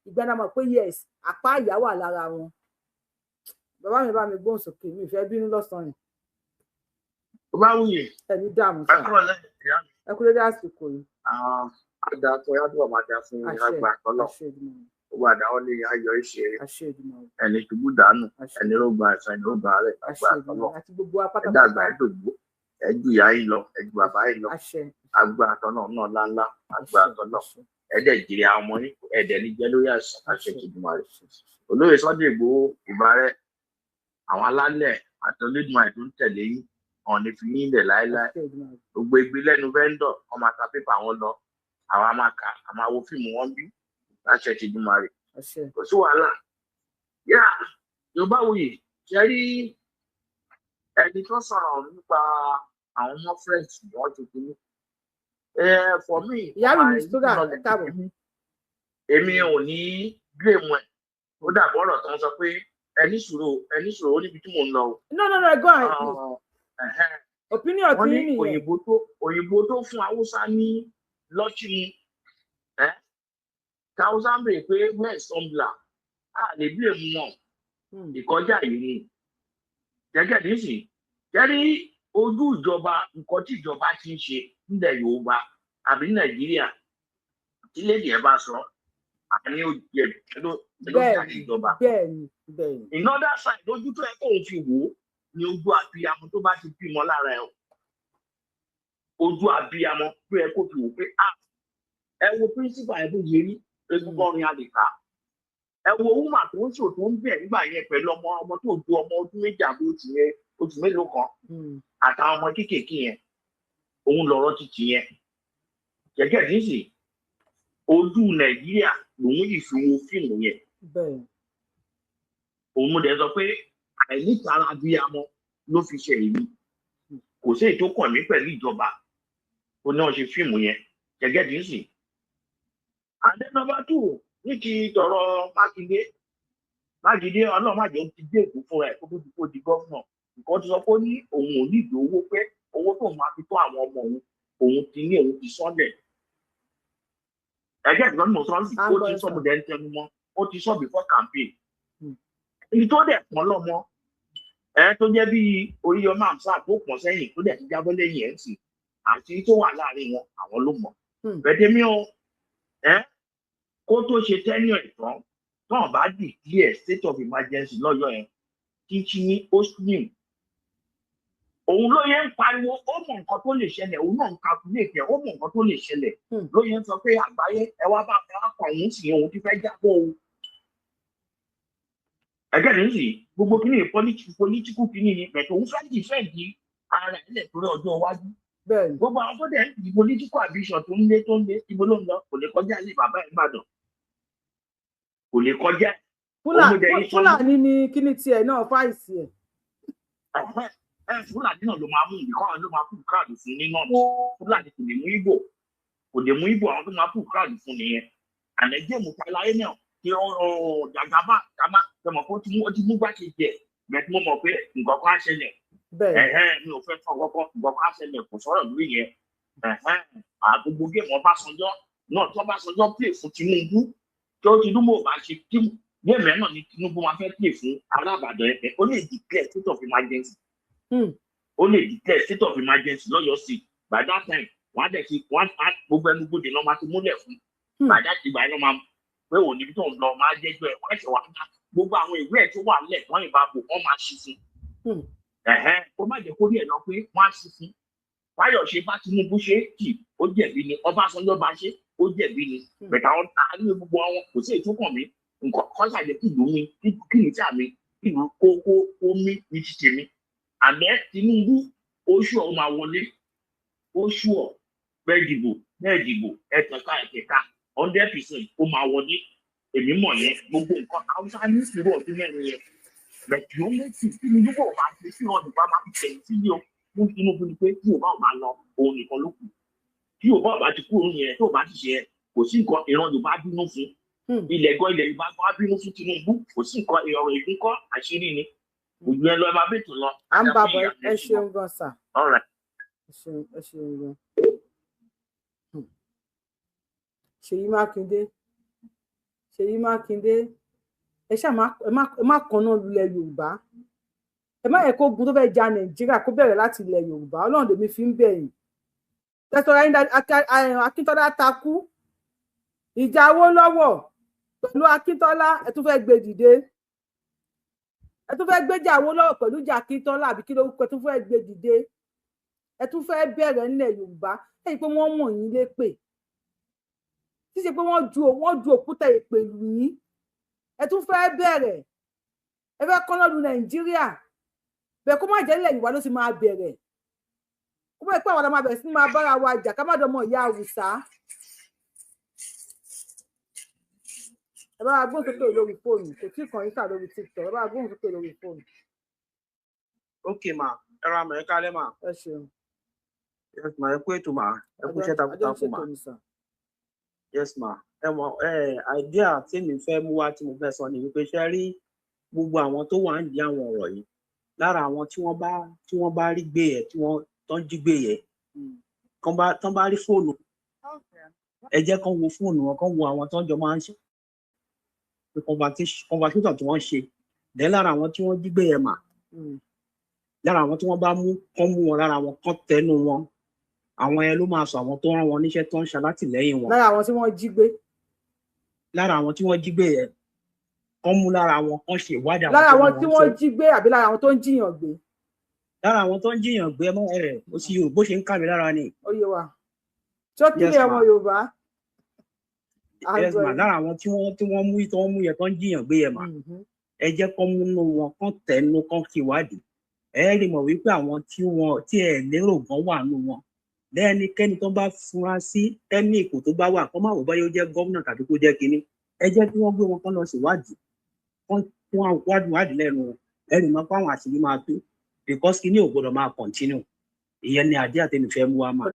ìgbà náà mọ̀ pé yes àpá àyà wà lára wọn. Bàbá mi bá mi gbóhùn sókè mi ìfẹ́ bínú lọ́sàn-án yìí. Ó bá wúyè. Ẹni dààmú sáà. Ẹ kú dédé àsìkò yìí. Àdá tó yàtọ̀ máa dá fún àgbà tọ́lọ̀. Ó wà dáwọ́ lé ayọ̀ ìṣe ẹni ṣubú dànù ẹni rógbà ẹ̀sán ẹni rógbà rẹ̀ àgbà tọ́lọ̀. Ẹ̀dá àgbà ẹ̀dògbò ẹ̀jú ìyá yìí lọ ẹ̀jú bàbá yìí lọ àgbà tọ́lọ̀ náà láńlá àgbà tọ́lọ̀ ẹ̀dẹ̀ jìrì àwọn ọmọ yìí ẹ̀dẹ̀ ní jẹ́ lórí àṣẹ Èdùmàrè rẹ̀. Olóyè Sunday Igboho ìbárẹ̀ àwọn alálẹ̀ àti Olódùmarè tó ń tẹ̀lé yín ọ̀n ní fi ní ilẹ̀ láéláé gbogbo igbe lẹ́nu vendor wọ́n máa ta pépà wọn lọ àwa máa kà á máa wo fíìmù wọn bí láṣẹ Èdùmàrè kò sí wàhálà. Yorùbáwùyí ṣe rí ẹni tó sọ̀rọ̀ nípa àwọn ọmọ french wọ́n ti kú ní. For me èmi ò ní blame ẹ̀ ó dàbọ̀ ọ̀rọ̀ tó ń sọ pé ẹni sùúrù ó níbi tí mò ń lọ. No, go ahead, please. Opinion tí ní òyìnbó tó fún Haúsá ní lọ́tìmù Haúsá ń bèèrè pé mẹ́sàn-án a lè bí èmu wọn ìkọjá yìí ni gẹ́gẹ́ bí sì jẹ́rí ojú ìjọba nǹkan tí ìjọba ti ń ṣe nílẹ̀ Yorùbá àbí Nàìjíríà tí lédè ẹ̀ bá sọ àní ó jẹ ló jáde ìjọba. In other side lójú tó ẹ kó o fi wò ó ni ojú abiyamọ tó bá ti bímọ lára ẹ ojú abiyamọ tó ẹ kó fi wò pé ẹ wo principal ẹ bó yẹ rí egungun ọrin àlèkà ẹ wo woman tó ń ṣò tó ń bẹ̀ nígbà yẹn pẹ̀lú ọmọ tó ju ọmọ ọdún méjì àbí oṣù mélòó kan àtàwọn ọmọ kéékèèké yẹn òun lọ̀rọ̀ títì yẹn gẹ́gẹ́ bí sì ojú Nàìjíríà lòun yìí fi wo fíìmù yẹn òun dẹ̀ sọ pé àìníkàrà abiyamọ ló fi ṣe èmi kò sí ètò kàn mí pẹ̀lú ìjọba ó náà ṣe fíìmù yẹn gẹ́gẹ́ bí sì. And then number 2 ní ti tọ̀rọ̀ Mákindé ọlọ́màjẹ́ ti dé èkó fún ẹ̀ kó di gọ́fúnà nǹkan ti sọ pé ó ní òun ò ní ìdí owó pé owó tó máa fi tó àwọn ọmọ òun ti ní òun ti sọ́lẹ̀ ẹgbẹ́ ìgbọ́n mọ̀ sọ́ọ́sì ó ti sọ mo dẹ̀ ń tẹnu mọ́ ó ti sọ before campaign èyí tó dẹ̀ pọ́n lọ́mọ tó jẹ́ bí Oríyọmí Hamzat tó pọ́n sẹ́yìn tó dẹ̀ ti jábọ́ lẹ́yìn ẹ̀ ń sìn àti tó wà láàrin wọn àwọn ló mọ̀ bẹ́ẹ̀dẹ́mí o kó tó ṣe tẹ́yìn ìtàn náà bá declare state of emergency lọ́yọ̀ ẹ̀ kíkí ní oslim òun ló yẹ ń pariwo ó mọ nǹkan tó lè ṣẹlẹ̀ òun náà ń calculate ẹ̀ ó mọ nǹkan tó lè ṣẹlẹ̀ ló yẹ ń sọ pé àgbáyé ẹ wá bá fẹ́ wá kàn òun sì òun ti fẹ́ jábọ̀ o. ẹgẹ́ ní sì gbogbo kìíní political kìíní ni bẹ̀tẹ̀ òun fẹ́ dìfẹ́ǹdì ara ẹ̀ lẹ̀ torí ọjọ́ iwájú. gbogbo àwọn tó dẹ̀ ń di political ambition tó ń lé ibo ló ń lọ kò lè kọjá ilé bàbá ẹ̀ Ìbàdàn kò lè kọjá. Fúlàní ni kíní tiẹ̀ náà fáìsì ẹ̀. Fúlàní náà ló máa mú nǹkan ló máa fún káàdì fún ní náà Fúlàní kò lè mú Ìgbò àwọn tó máa fún káàdì fún nìyẹn àlẹ́jẹ́ mú paláyé náà kí jàgàbá kàmá tẹmọ̀ kó ti mú gbákejì ẹ̀ bẹ́ẹ̀ mo mọ̀ pé nǹkan kan á ṣẹlẹ̀ mi ò fẹ́ fọ́ kọ́kọ́ nǹkan kan á ṣẹlẹ̀ kò sọ̀rọ̀ lórí yẹn àgbogbo géèmù Ọbásanjọ́ náà tí Ọbásanjọ́ pè fún Tinubu tí ó Tinubu ò bá ṣe géèmù náà ni Tinubu máa fẹ́ pè fún alábàdàn ẹ̀ ó lè declare state of emergency ó lè declare state of emergency lọ́yọ̀ sí by that time wọ́n á dẹ̀ ti gbogbo ẹnu gbòde náà máa ti múlẹ̀ fún by that time ìgbà yẹn máa pé òní tó ń lọ máa jẹ́jọ́ ẹ̀ wọ́n ẹ̀ṣẹ̀ wá dá gbogbo àwọn ìwé ẹ̀ tó wà lẹ̀ wọ́n ìbá bò wọ́n máa ṣí fún kó má jẹ́ kó rí ẹ̀ lọ pé wọ́n á ṣí fún Fáyọ̀ṣe bá Tinubu ṣe kì ó jẹ̀bi ni Ọbásanjọ́ bá ṣe ó jẹ̀bi ni bẹ̀tà àwọn àárín gbogbo àwọn kò sí ètò kàn mí nǹkan kan ṣàjẹ́ kí ìlú mi kí ní tí àmì kí ìlú kó mí ní ti tèmi àmẹ́ Tinubu oṣù ọ̀ máa wọlé oṣù ọ̀ bẹ́ẹ̀ dìbò ẹ̀tẹ̀ka 100% ó máa wọlé èmi mọ̀ yẹn gbogbo nǹkan Haúsá ní ìṣòro ọdún mẹ́rin yẹn bẹ̀tì ó méjì Tinubu bò máa ṣe sí ọdún bá máa fi tẹ̀yìn sí ní o fún Tinubu ni pé tí ò bá máa lọ òun nìkan ló kù tí ò bá ti kú òun yẹn tó bá ti ṣe kò sí nǹkan ìran Yorùbá bínú fún ilẹ̀ Yorùbá gan bínú fún Tinubu kò sí nǹkan ìrọ̀rùn ìgún kọ́ àṣírí ni ojú ẹ lọ ẹ máa bètò lọ. À ń bá bọ̀ ẹ ṣeun gan sà. Ẹ ṣeun gan. Ṣèyí Mákindé ẹ ṣáà má kànnà lulẹ̀ Yorùbá. Ẹ má yẹ kó ogun tó fẹ́ ja Nàìjíríà kó bẹ̀rẹ̀ láti ilẹ̀ Yorùbá. Ọlọ́run lèmi fi ń bẹ̀ yín. Tẹ́tọ́ra yín Akíntọ́lá takú. Ìjà Awólọ́wọ̀ pẹ̀lú Akíntọ́lá ẹ tún fẹ́ gbé dìde. Ẹ tún fẹ́ gbéjà Awólọ́wọ̀ pẹ̀lú ìjà Akíntọ́lá àbí kí lórúkọ ẹ tún fẹ́ gbé dìde. Ẹ tún fẹ́ bẹ̀rẹ̀ nílẹ̀ Yorùbá. Ẹ yí pé wọ́n mọ̀ yín lépè. Ṣíṣe pé wọ́n ju òkúta èpè lù yín. Ẹ tún fẹ́ bẹ̀rẹ̀. Ẹ fẹ́ kọ́nà lu Nàìjíríà. Bẹ́ẹ̀ kó má jẹ́ ilẹ̀ Yorùbá ló ti máa bẹ̀rẹ̀. Kó má pẹ́ àwọn ọ̀dọ́ máa bẹ̀rẹ̀ sí máa bára wa jà ká má dọmọ ìyá Àwùsá. Ẹ bá wa gbóhùn sókè lórí fóònù kò tí kàn yín kà lórí TikTok ẹ bá wa gbóhùn sókè lórí fóònù. Okay ma ẹ ra mọ̀ ẹ kálẹ̀ ma. Ẹ ṣeun. Yes ma ẹ kú ètò ma ẹ kú iṣẹ́ takuntakun ma. Yes ma ẹ mọ idea tí mi fẹ́ mú wá tí mo fẹ́ sọ ni wípé ṣe rí gbogbo àwọn tó wà ń di àwọn ọ̀rọ̀ yìí lára àwọn tí wọ́n bá rí gbé yẹ tí wọ́n tán jí gbé yẹ tán bá rí fóònù ẹ jẹ́ kán wo fóònù wọn kán wo àwọn tó ń jọ máa ń ṣe conversation tí wọ́n ṣe dẹ́ lára àwọn tí wọ́n jí gbé yẹ mà lára àwọn tí wọ́n bá mú kán mú wọn lára àwọn kán tẹnu wọn àwọn yẹn ló máa sọ àwọn tó rán wọn níṣẹ́ tó ń ṣalátìlẹ́yìn wọn. lára àwọn tí wọ́n jí gbé. lára àwọn tí wọ́n jí gbé yẹn kán mú lára wọn kán ṣe ìwádìí àwọn. lára àwọn tí wọ́n jí gbé àbí lára àwọn tó ń jiyàn gbé. lára àwọn tó ń jiyàn gbé mọ ó sì yóò bó ṣe ń kàwé lára ni. ó yé wa tí ó kílẹ̀ ọmọ Yorùbá. yes ma lára àwọn tí wọ́n mú yẹn tó ń jiyàn gbé yẹn mà ẹ jẹ́ kán múnú wọn kán tẹnu kán ṣe ìwádìí ẹ rí mọ̀ wípé àwọn tí ẹ lérò gan wà nù wọn lẹ́nikẹ́ni tó bá fura sí ẹni ipò tó bá wà kó má wò báyọ̀ jẹ́ gómìnà tàbí kó jẹ́ kínní ẹ jẹ́ kí wọ́n gbé wọn kán lọ ṣèwádìí wọ́n wádìí lẹ́nu wọn ẹ̀rì mọ́ pé àwọn àṣírí máa tó because kínní ò gbọ́dọ̀ máa continue ìyẹn ni àdé àtẹnì fẹ́ mú wa máa.